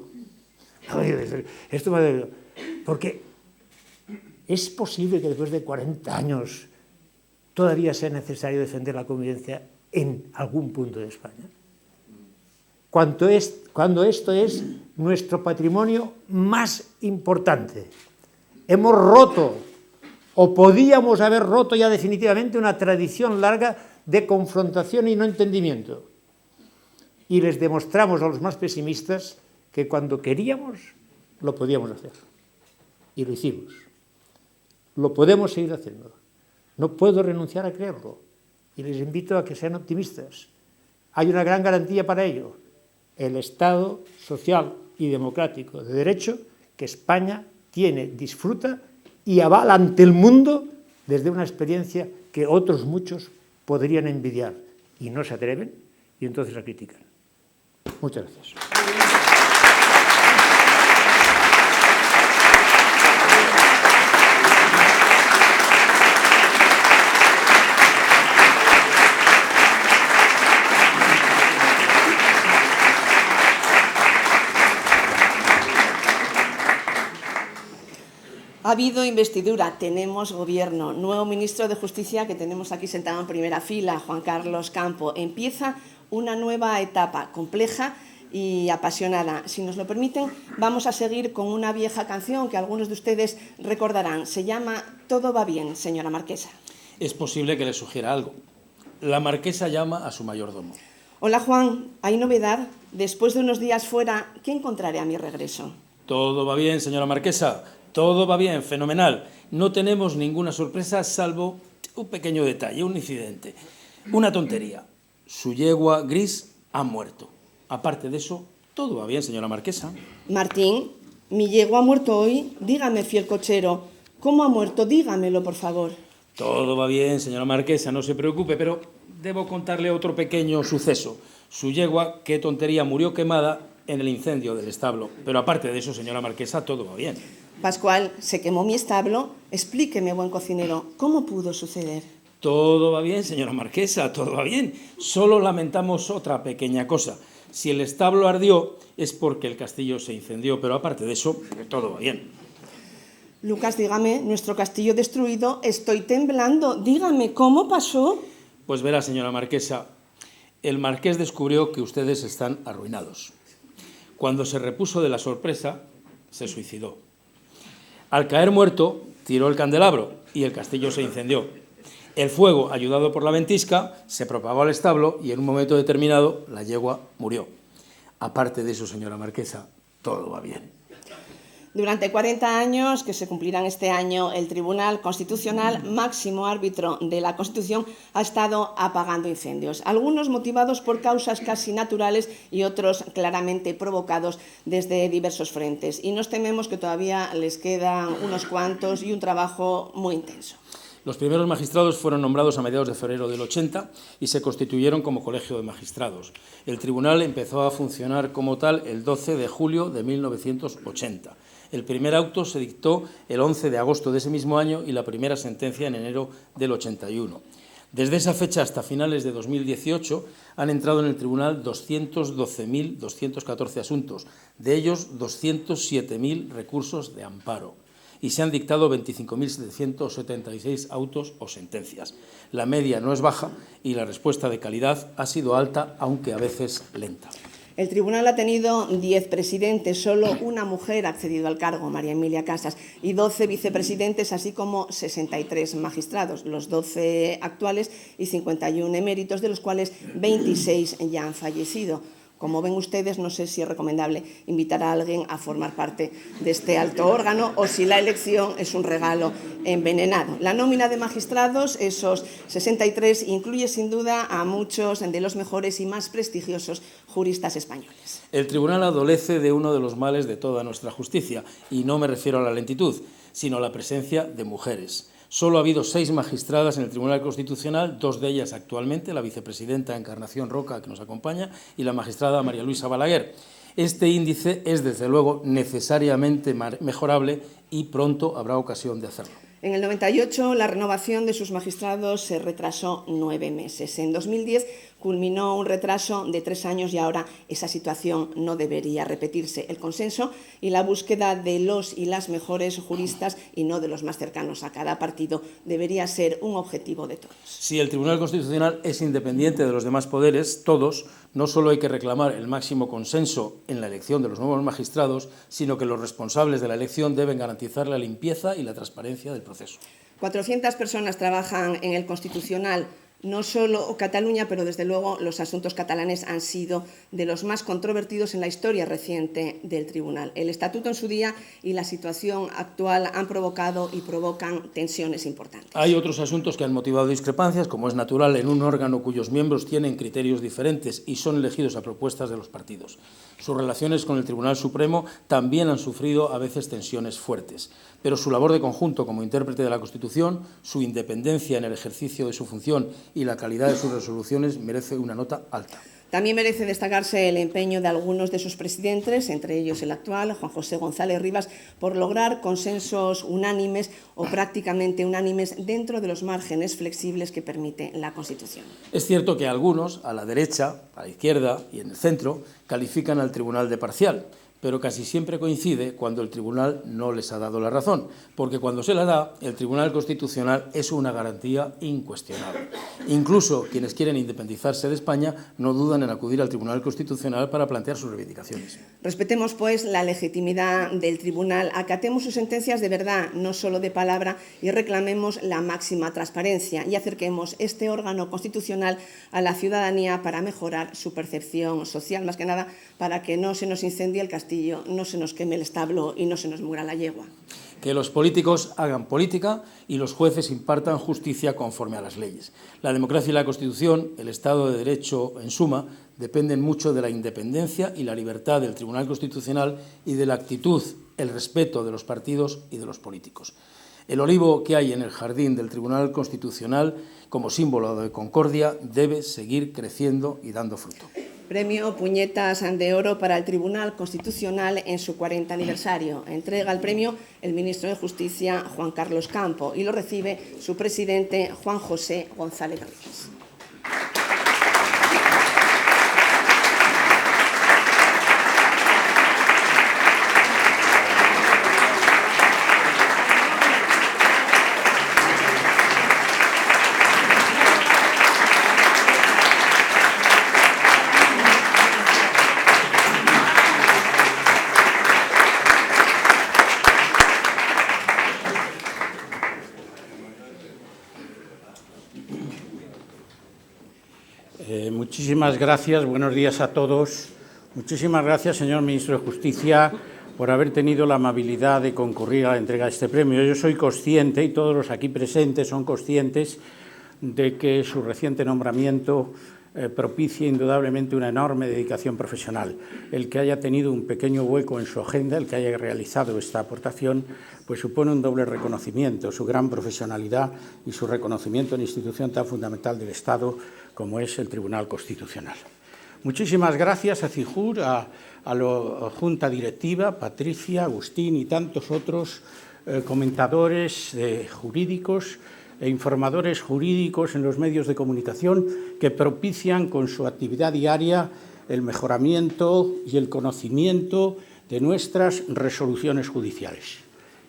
Esto me ha dolido. Porque es posible que después de 40 años todavía sea necesario defender la convivencia en algún punto de España. Cuando esto es nuestro patrimonio más importante. Hemos roto, o podíamos haber roto ya definitivamente, una tradición larga de confrontación y no entendimiento. Y les demostramos a los más pesimistas que cuando queríamos lo podíamos hacer. Y lo hicimos. Lo podemos seguir haciendo. No puedo renunciar a creerlo. Y les invito a que sean optimistas. Hay una gran garantía para ello. El Estado social y democrático de derecho que España tiene, disfruta y avala ante el mundo desde una experiencia que otros muchos podrían envidiar y no se atreven y entonces la critican. Muchas gracias. Ha habido investidura, tenemos gobierno, nuevo ministro de Justicia que tenemos aquí sentado en primera fila, Juan Carlos Campo. Empieza una nueva etapa compleja y apasionada. Si nos lo permiten, vamos a seguir con una vieja canción que algunos de ustedes recordarán. Se llama Todo va bien, señora marquesa. Es posible que le sugiera algo. La marquesa llama a su mayordomo. Hola, Juan. ¿Hay novedad? Después de unos días fuera, ¿qué encontraré a mi regreso? Todo va bien, señora marquesa. Todo va bien, fenomenal. No tenemos ninguna sorpresa, salvo un pequeño detalle, un incidente. Una tontería. Su yegua gris ha muerto. Aparte de eso, todo va bien, señora marquesa. Martín, mi yegua ha muerto hoy. Dígame, fiel cochero, ¿cómo ha muerto? Dígamelo, por favor. Todo va bien, señora marquesa, no se preocupe, pero debo contarle otro pequeño suceso. Su yegua, qué tontería, murió quemada en el incendio del establo. Pero aparte de eso, señora marquesa, todo va bien. Pascual, se quemó mi establo. Explíqueme, buen cocinero, ¿cómo pudo suceder? Todo va bien, señora marquesa, todo va bien. Solo lamentamos otra pequeña cosa. Si el establo ardió es porque el castillo se incendió, pero aparte de eso, todo va bien. Lucas, dígame, nuestro castillo destruido, estoy temblando. Dígame, ¿cómo pasó? Pues verá, señora marquesa, el marqués descubrió que ustedes están arruinados. Cuando se repuso de la sorpresa, se suicidó. Al caer muerto, tiró el candelabro y el castillo se incendió. El fuego, ayudado por la ventisca, se propagó al establo y en un momento determinado la yegua murió. Aparte de eso, señora marquesa, todo va bien. Durante 40 años, que se cumplirán este año, el Tribunal Constitucional, máximo árbitro de la Constitución, ha estado apagando incendios, algunos motivados por causas casi naturales y otros claramente provocados desde diversos frentes. Y nos tememos que todavía les quedan unos cuantos y un trabajo muy intenso. Los primeros magistrados fueron nombrados a mediados de febrero del 80 y se constituyeron como colegio de magistrados. El tribunal empezó a funcionar como tal el 12 de julio de 1980. El primer auto se dictó el 11 de agosto de ese mismo año y la primera sentencia en enero del 81. Desde esa fecha hasta finales de 2018 han entrado en el tribunal 212.214 asuntos, de ellos 207.000 recursos de amparo. Y se han dictado 25.776 autos o sentencias. La media no es baja y la respuesta de calidad ha sido alta, aunque a veces lenta. El tribunal ha tenido 10 presidentes, solo una mujer ha accedido al cargo, María Emilia Casas, y 12 vicepresidentes, así como 63 magistrados, los 12 actuales y 51 eméritos, de los cuales 26 ya han fallecido. Como ven ustedes, no sé si es recomendable invitar a alguien a formar parte de este alto órgano o si la elección es un regalo envenenado. La nómina de magistrados, esos 63, incluye sin duda a muchos de los mejores y más prestigiosos juristas españoles. El tribunal adolece de uno de los males de toda nuestra justicia, y no me refiero a la lentitud, sino a la presencia de mujeres. Solo ha habido 6 magistradas en el Tribunal Constitucional, 2 de ellas actualmente, la vicepresidenta Encarnación Roca, que nos acompaña, y la magistrada María Luisa Balaguer. Este índice es, desde luego, necesariamente mejorable y pronto habrá ocasión de hacerlo. En el 98, la renovación de sus magistrados se retrasó 9 meses. En 2010 culminó un retraso de 3 años y ahora esa situación no debería repetirse. El consenso y la búsqueda de los y las mejores juristas y no de los más cercanos a cada partido debería ser un objetivo de todos. Si el Tribunal Constitucional es independiente de los demás poderes, todos, no solo hay que reclamar el máximo consenso en la elección de los nuevos magistrados, sino que los responsables de la elección deben garantizar la limpieza y la transparencia del proceso. 400 personas trabajan en el Constitucional. No solo Cataluña, pero desde luego los asuntos catalanes han sido de los más controvertidos en la historia reciente del Tribunal. El Estatuto en su día y la situación actual han provocado y provocan tensiones importantes. Hay otros asuntos que han motivado discrepancias, como es natural en un órgano cuyos miembros tienen criterios diferentes y son elegidos a propuestas de los partidos. Sus relaciones con el Tribunal Supremo también han sufrido a veces tensiones fuertes, pero su labor de conjunto como intérprete de la Constitución, su independencia en el ejercicio de su función y la calidad de sus resoluciones merece una nota alta. También merece destacarse el empeño de algunos de sus presidentes, entre ellos el actual, Juan José González Rivas, por lograr consensos unánimes o prácticamente unánimes dentro de los márgenes flexibles que permite la Constitución. Es cierto que algunos, a la derecha, a la izquierda y en el centro, califican al tribunal de parcial, pero casi siempre coincide cuando el tribunal no les ha dado la razón, porque cuando se la da, el Tribunal Constitucional es una garantía incuestionable. Incluso quienes quieren independizarse de España no dudan en acudir al Tribunal Constitucional para plantear sus reivindicaciones. Respetemos, pues, la legitimidad del tribunal, acatemos sus sentencias de verdad, no solo de palabra, y reclamemos la máxima transparencia y acerquemos este órgano constitucional a la ciudadanía para mejorar su percepción social, más que nada para que no se nos incendie el castillo, no se nos queme el establo y no se nos muera la yegua. Que los políticos hagan política y los jueces impartan justicia conforme a las leyes. La democracia y la Constitución, el Estado de Derecho, en suma, dependen mucho de la independencia y la libertad del Tribunal Constitucional y de la actitud, el respeto de los partidos y de los políticos. El olivo que hay en el jardín del Tribunal Constitucional, como símbolo de concordia, debe seguir creciendo y dando fruto. Premio Puñetas de Oro para el Tribunal Constitucional en su 40 aniversario. Entrega el premio el ministro de Justicia, Juan Carlos Campo, y lo recibe su presidente, Juan José González Rivas. Muchísimas gracias, buenos días a todos. Muchísimas gracias, señor ministro de Justicia, por haber tenido la amabilidad de concurrir a la entrega de este premio. Yo soy consciente, y todos los aquí presentes son conscientes, de que su reciente nombramiento propicia indudablemente una enorme dedicación profesional. El que haya tenido un pequeño hueco en su agenda, el que haya realizado esta aportación, pues supone un doble reconocimiento, su gran profesionalidad y su reconocimiento en institución tan fundamental del Estado como es el Tribunal Constitucional. Muchísimas gracias a CIJUR, a la Junta Directiva, Patricia, Agustín y tantos otros comentadores jurídicos e informadores jurídicos en los medios de comunicación que propician con su actividad diaria el mejoramiento y el conocimiento de nuestras resoluciones judiciales.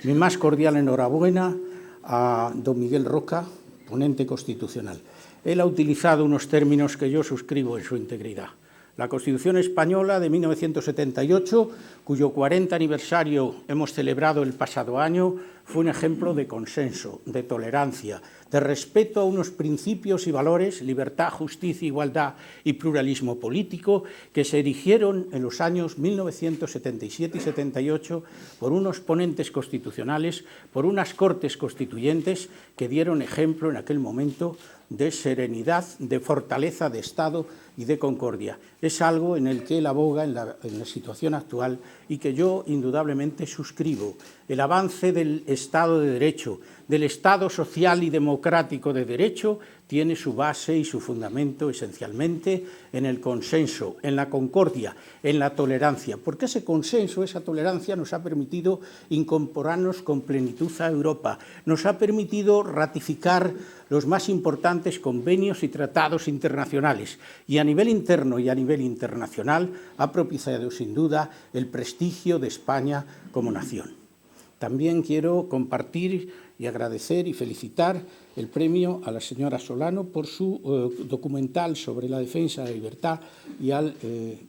Mi más cordial enhorabuena a don Miguel Roca, ponente constitucional. Él ha utilizado unos términos que yo suscribo en su integridad. La Constitución española de 1978, cuyo 40 aniversario hemos celebrado el pasado año, fue un ejemplo de consenso, de tolerancia, de respeto a unos principios y valores, libertad, justicia, igualdad y pluralismo político, que se erigieron en los años 1977 y 78 por unos ponentes constitucionales, por unas Cortes Constituyentes que dieron ejemplo en aquel momento de serenidad, de fortaleza de Estado y de concordia. Es algo en el que él aboga en la situación actual y que yo indudablemente suscribo. El avance del Estado de Derecho, del Estado social y democrático de derecho, tiene su base y su fundamento esencialmente en el consenso, en la concordia, en la tolerancia, porque ese consenso, esa tolerancia nos ha permitido incorporarnos con plenitud a Europa, nos ha permitido ratificar los más importantes convenios y tratados internacionales y a nivel interno y a nivel internacional ha propiciado sin duda el prestigio de España como nación. También quiero compartir y agradecer y felicitar el premio a la señora Solano por su documental sobre la defensa de la libertad y al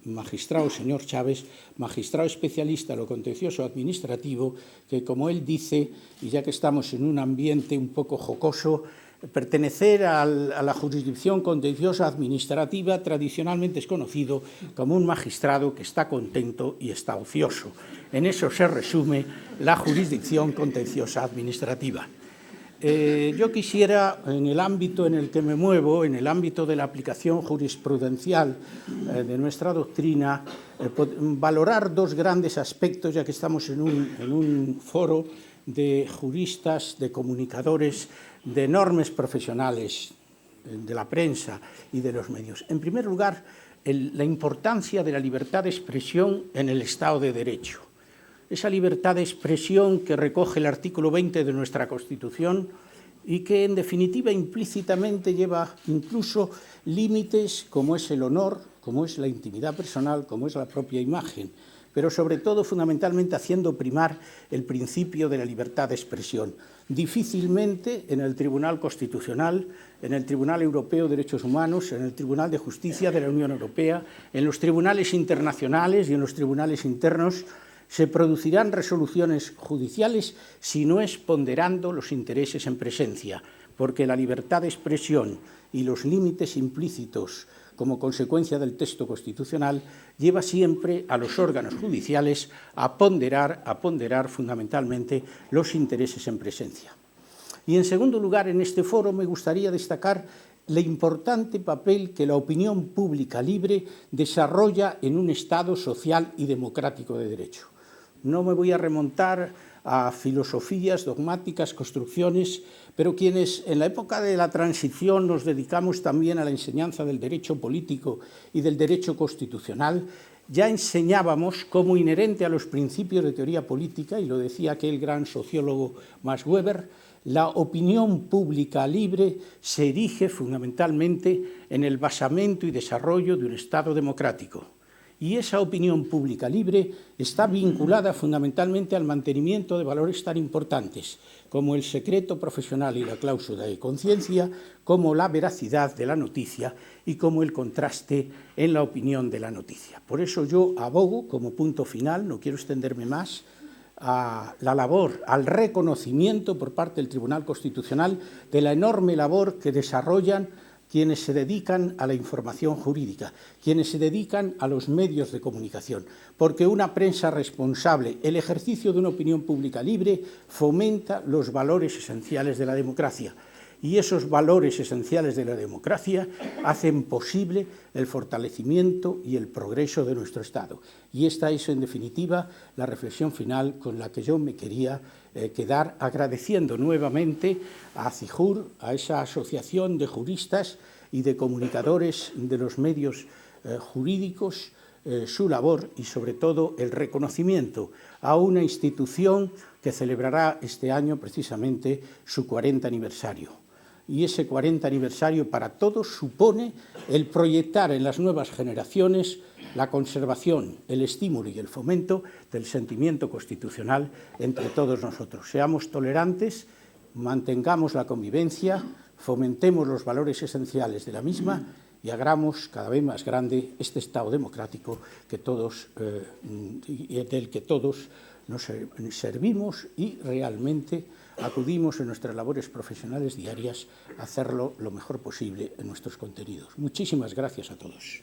magistrado señor Chávez, magistrado especialista en lo contencioso administrativo, que como él dice, y ya que estamos en un ambiente un poco jocoso, pertenecer a la jurisdicción contenciosa administrativa tradicionalmente es conocido como un magistrado que está contento y está ocioso. En eso se resume la jurisdicción contenciosa administrativa. Yo quisiera, en el ámbito en el que me muevo, en el ámbito de la aplicación jurisprudencial de nuestra doctrina, valorar dos grandes aspectos, ya que estamos en un foro de juristas, de comunicadores, de enormes profesionales de la prensa y de los medios. En primer lugar, la importancia de la libertad de expresión en el Estado de Derecho. Esa libertad de expresión que recoge el artículo 20 de nuestra Constitución y que, en definitiva, implícitamente lleva incluso límites como es el honor, como es la intimidad personal, como es la propia imagen, pero sobre todo, fundamentalmente, haciendo primar el principio de la libertad de expresión. Difícilmente en el Tribunal Constitucional, en el Tribunal Europeo de Derechos Humanos, en el Tribunal de Justicia de la Unión Europea, en los tribunales internacionales y en los tribunales internos se producirán resoluciones judiciales si no es ponderando los intereses en presencia, porque la libertad de expresión y los límites implícitos como consecuencia del texto constitucional lleva siempre a los órganos judiciales a ponderar fundamentalmente los intereses en presencia. Y en segundo lugar, en este foro me gustaría destacar el importante papel que la opinión pública libre desarrolla en un Estado social y democrático de derecho. No me voy a remontar a filosofías dogmáticas, construcciones, pero quienes en la época de la transición nos dedicamos también a la enseñanza del derecho político y del derecho constitucional, ya enseñábamos como inherente a los principios de teoría política, y lo decía aquel gran sociólogo Max Weber, la opinión pública libre se erige fundamentalmente en el basamento y desarrollo de un Estado democrático. Y esa opinión pública libre está vinculada fundamentalmente al mantenimiento de valores tan importantes como el secreto profesional y la cláusula de conciencia, como la veracidad de la noticia y como el contraste en la opinión de la noticia. Por eso yo abogo, como punto final, no quiero extenderme más, a la labor, al reconocimiento por parte del Tribunal Constitucional de la enorme labor que desarrollan quienes se dedican a la información jurídica, quienes se dedican a los medios de comunicación, porque una prensa responsable, el ejercicio de una opinión pública libre, fomenta los valores esenciales de la democracia. Y esos valores esenciales de la democracia hacen posible el fortalecimiento y el progreso de nuestro Estado. Y esta es, en definitiva, la reflexión final con la que yo me quería quedar, agradeciendo nuevamente a CIJUR, a esa asociación de juristas y de comunicadores de los medios jurídicos, su labor y, sobre todo, el reconocimiento a una institución que celebrará este año precisamente su 40 aniversario. Y ese 40 aniversario para todos supone el proyectar en las nuevas generaciones la conservación, el estímulo y el fomento del sentimiento constitucional entre todos nosotros. Seamos tolerantes, mantengamos la convivencia, fomentemos los valores esenciales de la misma y hagamos cada vez más grande este Estado democrático que todos, del que todos nos servimos y realmente acudimos en nuestras labores profesionales diarias a hacerlo lo mejor posible en nuestros contenidos. Muchísimas gracias a todos.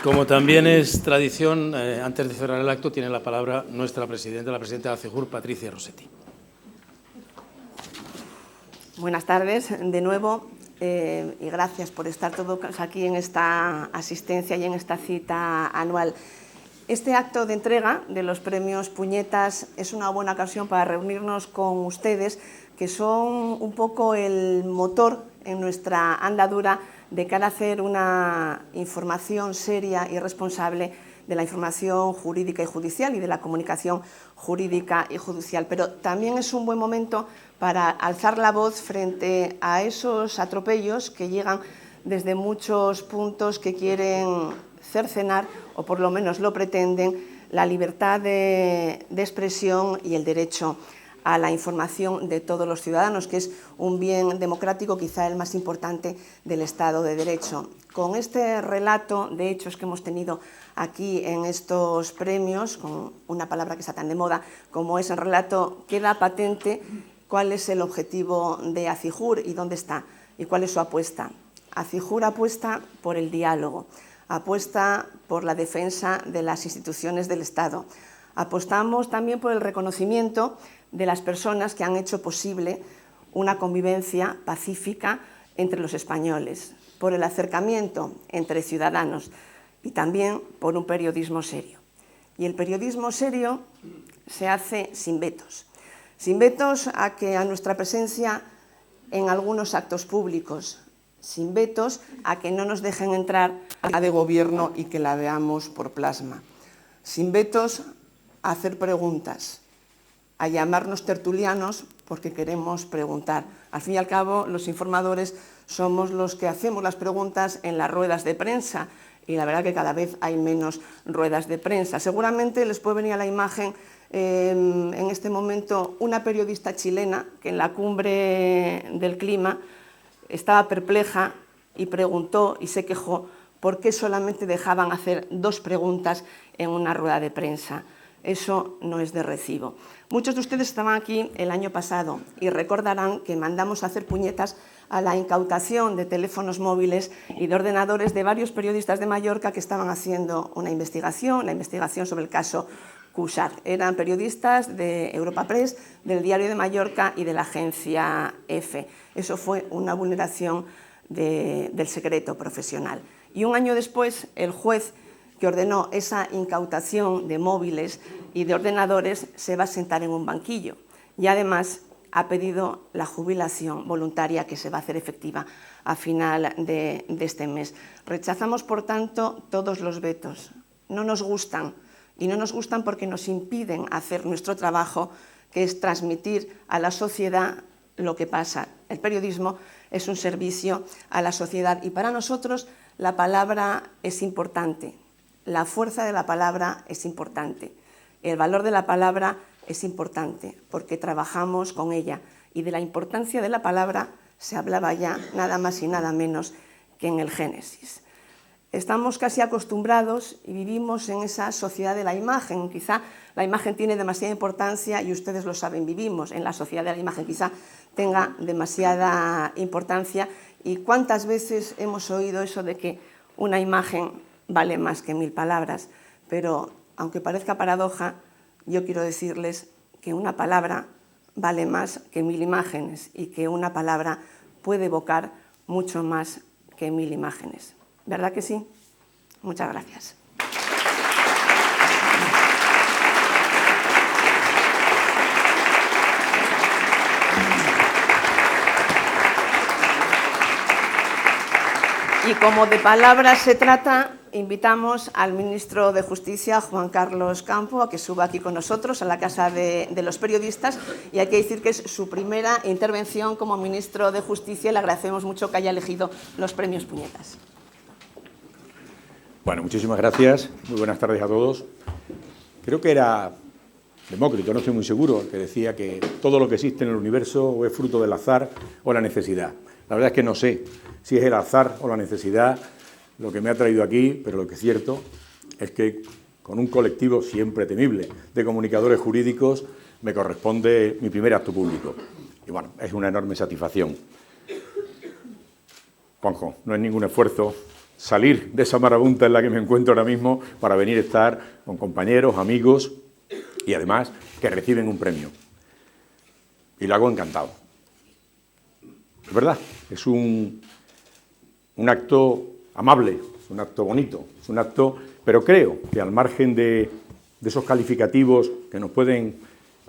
Como también es tradición, antes de cerrar el acto, tiene la palabra nuestra presidenta, la presidenta de ACEJUR, Patricia Rossetti. Buenas tardes, de nuevo, y gracias por estar todos aquí en esta asistencia y en esta cita anual. Este acto de entrega de los premios Puñetas es una buena ocasión para reunirnos con ustedes, que son un poco el motor en nuestra andadura de cara a hacer una información seria y responsable de la información jurídica y judicial y de la comunicación jurídica y judicial. Pero también es un buen momento para alzar la voz frente a esos atropellos que llegan desde muchos puntos que quieren cercenar, o por lo menos lo pretenden, la libertad de expresión y el derecho a la información de todos los ciudadanos, que es un bien democrático, quizá el más importante del Estado de Derecho. Con este relato de hechos que hemos tenido aquí en estos premios, con una palabra que está tan de moda como es el relato, queda patente cuál es el objetivo de ACIJUR y dónde está, y cuál es su apuesta. ACIJUR apuesta por el diálogo, apuesta por la defensa de las instituciones del Estado. Apostamos también por el reconocimiento de las personas que han hecho posible una convivencia pacífica entre los españoles, por el acercamiento entre ciudadanos y también por un periodismo serio. Y el periodismo serio se hace sin vetos a que a nuestra presencia en algunos actos públicos, sin vetos a que no nos dejen entrar a la de gobierno y que la veamos por plasma, sin vetos a hacer preguntas, a llamarnos tertulianos porque queremos preguntar. Al fin y al cabo, los informadores somos los que hacemos las preguntas en las ruedas de prensa, y la verdad que cada vez hay menos ruedas de prensa. Seguramente les puede venir a la imagen en este momento una periodista chilena que en la cumbre del clima estaba perpleja y preguntó y se quejó por qué solamente dejaban hacer 2 preguntas en una rueda de prensa. Eso no es de recibo. Muchos de ustedes estaban aquí el año pasado y recordarán que mandamos a hacer puñetas a la incautación de teléfonos móviles y de ordenadores de varios periodistas de Mallorca que estaban haciendo una investigación, la investigación sobre el caso Cuixart. Eran periodistas de Europa Press, del Diario de Mallorca y de la agencia EFE. Eso fue una vulneración del secreto profesional. Y un año después, el juez que ordenó esa incautación de móviles y de ordenadores se va a sentar en un banquillo y además ha pedido la jubilación voluntaria que se va a hacer efectiva a final de este mes. Rechazamos, por tanto, todos los vetos. No nos gustan, y no nos gustan porque nos impiden hacer nuestro trabajo, que es transmitir a la sociedad lo que pasa. El periodismo es un servicio a la sociedad y para nosotros la palabra es importante. La fuerza de la palabra es importante, el valor de la palabra es importante porque trabajamos con ella y de la importancia de la palabra se hablaba ya nada más y nada menos que en el Génesis. Estamos casi acostumbrados y vivimos en esa sociedad de la imagen. Quizá la imagen tiene demasiada importancia y ustedes lo saben, vivimos en la sociedad de la imagen, quizá tenga demasiada importancia. ¿Y cuántas veces hemos oído eso de que una imagen vale más que 1000 palabras? Pero, aunque parezca paradoja, yo quiero decirles que una palabra vale más que 1000 imágenes y que una palabra puede evocar mucho más que 1000 imágenes. ¿Verdad que sí? Muchas gracias. Y como de palabras se trata, invitamos al ministro de Justicia, Juan Carlos Campo, a que suba aquí con nosotros a la Casa de los Periodistas. Y hay que decir que es su primera intervención como ministro de Justicia y le agradecemos mucho que haya elegido los premios Puñetas. Bueno, muchísimas gracias. Muy buenas tardes a todos. Creo que era Demócrito, no estoy muy seguro, que decía que todo lo que existe en el universo o es fruto del azar o la necesidad. La verdad es que no sé si es el azar o la necesidad lo que me ha traído aquí, pero lo que es cierto es que con un colectivo siempre temible de comunicadores jurídicos me corresponde mi primer acto público. Y bueno, es una enorme satisfacción. Juanjo, no es ningún esfuerzo salir de esa marabunta en la que me encuentro ahora mismo para venir a estar con compañeros, amigos y además que reciben un premio. Y lo hago encantado. Es verdad, es un acto amable, es un acto bonito, es un acto, pero creo que al margen de esos calificativos que nos pueden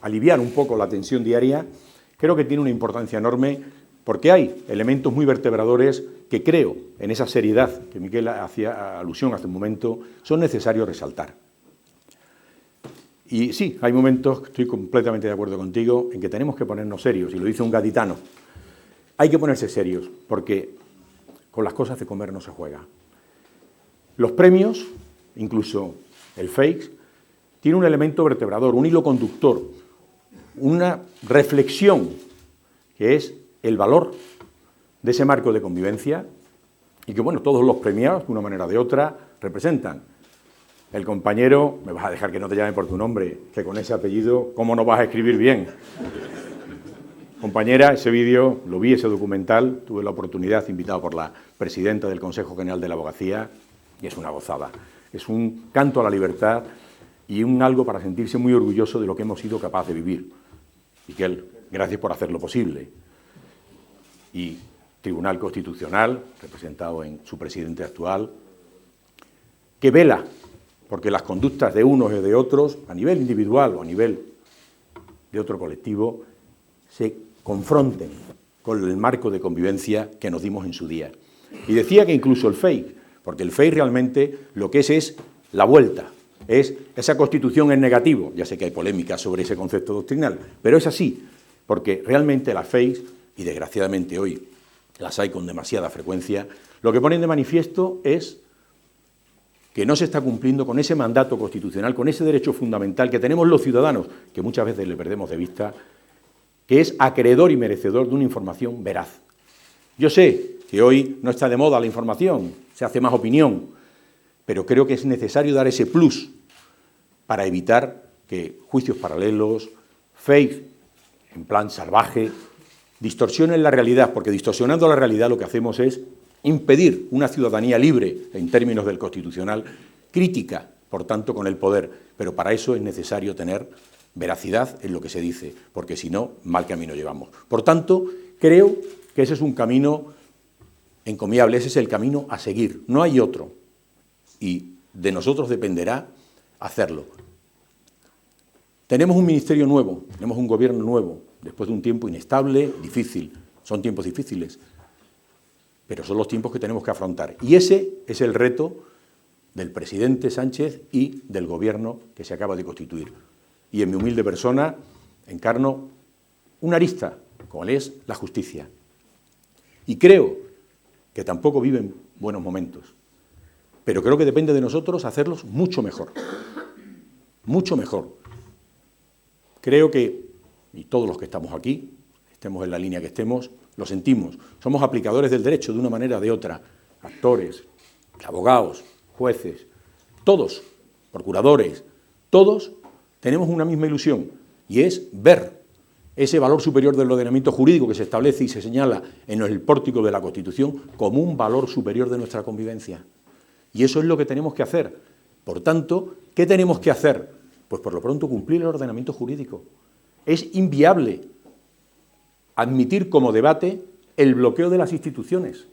aliviar un poco la tensión diaria, creo que tiene una importancia enorme porque hay elementos muy vertebradores que creo, en esa seriedad que Miquel hacía alusión hace un momento, son necesarios resaltar. Y sí, hay momentos, estoy completamente de acuerdo contigo, en que tenemos que ponernos serios, y lo dice un gaditano. Hay que ponerse serios, porque con las cosas de comer no se juega. Los premios, incluso el FEIX, tiene un elemento vertebrador, un hilo conductor, una reflexión, que es el valor de ese marco de convivencia, y que, bueno, todos los premiados, de una manera o de otra, representan. El compañero, me vas a dejar que no te llame por tu nombre, que con ese apellido, ¿cómo no vas a escribir bien? Compañera, ese vídeo, lo vi, ese documental, tuve la oportunidad, invitado por la presidenta del Consejo General de la Abogacía, y es una gozada. Es un canto a la libertad y un algo para sentirse muy orgulloso de lo que hemos sido capaces de vivir. Miquel, gracias por hacerlo posible. Y Tribunal Constitucional, representado en su presidente actual, que vela porque las conductas de unos y de otros, a nivel individual o a nivel de otro colectivo, se confronten con el marco de convivencia que nos dimos en su día. Y decía que incluso el FEIX, porque el FEIX realmente lo que es la vuelta, es esa constitución en negativo. Ya sé que hay polémicas sobre ese concepto doctrinal, pero es así, porque realmente la FEIX, y desgraciadamente hoy las hay con demasiada frecuencia, lo que ponen de manifiesto es que no se está cumpliendo con ese mandato constitucional, con ese derecho fundamental que tenemos los ciudadanos, que muchas veces le perdemos de vista, que es acreedor y merecedor de una información veraz. Yo sé que hoy no está de moda la información, se hace más opinión, pero creo que es necesario dar ese plus para evitar que juicios paralelos, fake, en plan salvaje, distorsionen la realidad, porque distorsionando la realidad lo que hacemos es impedir una ciudadanía libre, en términos del Constitucional, crítica, por tanto, con el poder. Pero para eso es necesario tener veracidad en lo que se dice, porque si no, mal camino llevamos. Por tanto, creo que ese es un camino encomiable, ese es el camino a seguir, no hay otro. Y de nosotros dependerá hacerlo. Tenemos un ministerio nuevo, tenemos un gobierno nuevo, después de un tiempo inestable, difícil. Son tiempos difíciles, pero son los tiempos que tenemos que afrontar. Y ese es el reto del presidente Sánchez y del gobierno que se acaba de constituir. Y en mi humilde persona encarno una arista, como es la justicia. Y creo que tampoco viven buenos momentos, pero creo que depende de nosotros hacerlos mucho mejor. Mucho mejor. Creo que, y todos los que estamos aquí, estemos en la línea que estemos, lo sentimos. Somos aplicadores del derecho de una manera o de otra. Actores, abogados, jueces, todos, procuradores, todos tenemos una misma ilusión, y es ver ese valor superior del ordenamiento jurídico que se establece y se señala en el pórtico de la Constitución como un valor superior de nuestra convivencia. Y eso es lo que tenemos que hacer. Por tanto, ¿qué tenemos que hacer? Pues por lo pronto cumplir el ordenamiento jurídico. Es inviable admitir como debate el bloqueo de las instituciones,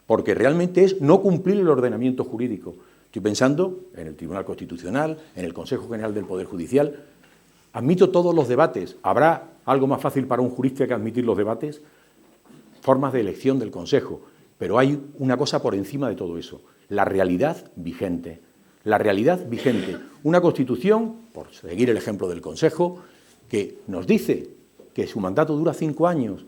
porque realmente es no cumplir el ordenamiento jurídico. Estoy pensando en el Tribunal Constitucional, en el Consejo General del Poder Judicial. Admito todos los debates. ¿Habrá algo más fácil para un jurista que admitir los debates? Formas de elección del Consejo. Pero hay una cosa por encima de todo eso, la realidad vigente. La realidad vigente. Una Constitución, por seguir el ejemplo del Consejo, que nos dice que su mandato dura 5 años,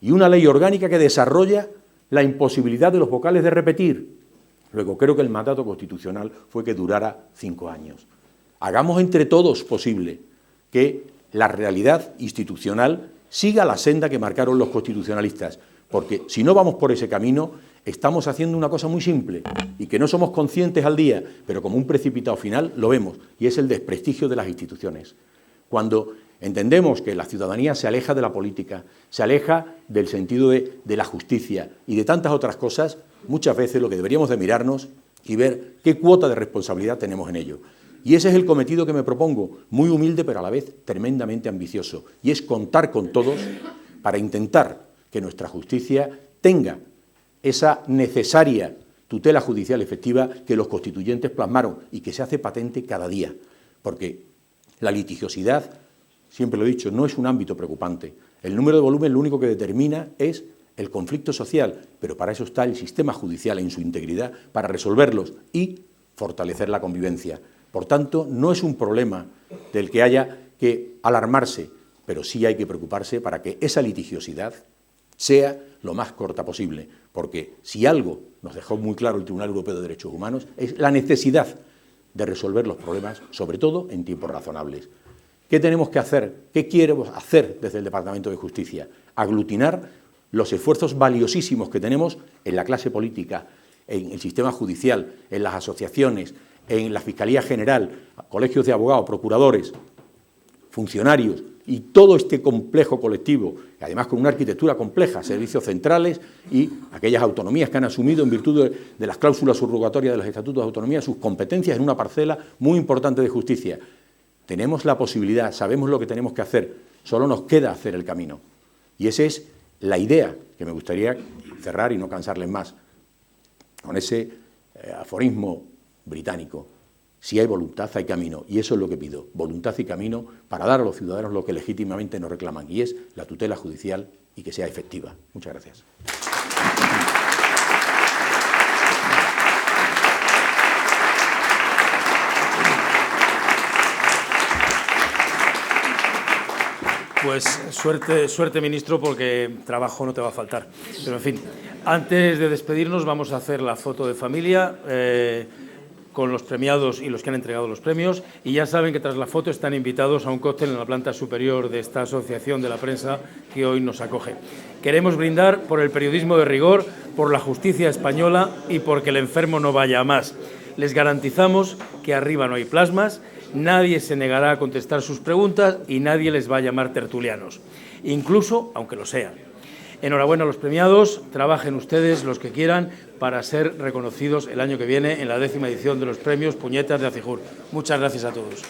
y una ley orgánica que desarrolla la imposibilidad de los vocales de repetir. Luego, creo que el mandato constitucional fue que durara 5 años. Hagamos entre todos posible que la realidad institucional siga la senda que marcaron los constitucionalistas, porque si no vamos por ese camino, estamos haciendo una cosa muy simple y que no somos conscientes al día, pero como un precipitado final lo vemos, y es el desprestigio de las instituciones. Cuando entendemos que la ciudadanía se aleja de la política, se aleja del sentido de la justicia y de tantas otras cosas, muchas veces lo que deberíamos de mirarnos y ver qué cuota de responsabilidad tenemos en ello. Y ese es el cometido que me propongo, muy humilde pero a la vez tremendamente ambicioso, y es contar con todos para intentar que nuestra justicia tenga esa necesaria tutela judicial efectiva que los constituyentes plasmaron y que se hace patente cada día, porque la litigiosidad, siempre lo he dicho, no es un ámbito preocupante. El número de volumen lo único que determina es el conflicto social, pero para eso está el sistema judicial en su integridad, para resolverlos y fortalecer la convivencia. Por tanto, no es un problema del que haya que alarmarse, pero sí hay que preocuparse para que esa litigiosidad sea lo más corta posible, porque si algo nos dejó muy claro el Tribunal Europeo de Derechos Humanos es la necesidad de resolver los problemas, sobre todo en tiempos razonables. ¿Qué tenemos que hacer? ¿Qué queremos hacer desde el Departamento de Justicia? Aglutinar los esfuerzos valiosísimos que tenemos en la clase política, en el sistema judicial, en las asociaciones, en la Fiscalía General, colegios de abogados, procuradores, funcionarios y todo este complejo colectivo, además con una arquitectura compleja, servicios centrales y aquellas autonomías que han asumido en virtud de las cláusulas subrogatorias de los estatutos de autonomía sus competencias en una parcela muy importante de justicia. Tenemos la posibilidad, sabemos lo que tenemos que hacer, solo nos queda hacer el camino. Y esa es la idea que me gustaría cerrar y no cansarles más, con ese aforismo británico: si hay voluntad, hay camino, y eso es lo que pido, voluntad y camino para dar a los ciudadanos lo que legítimamente nos reclaman, y es la tutela judicial y que sea efectiva. Muchas gracias. Pues suerte, ministro, porque trabajo no te va a faltar. Pero, en fin, antes de despedirnos vamos a hacer la foto de familia con los premiados y los que han entregado los premios, y ya saben que tras la foto están invitados a un cóctel en la planta superior de esta asociación de la prensa que hoy nos acoge. Queremos brindar por el periodismo de rigor, por la justicia española y porque el enfermo no vaya a más. Les garantizamos que arriba no hay plasmas, nadie se negará a contestar sus preguntas y nadie les va a llamar tertulianos, incluso aunque lo sean. Enhorabuena a los premiados, trabajen ustedes los que quieran para ser reconocidos el año que viene en la 10ª edición de los premios Puñetas de Acijur. Muchas gracias a todos.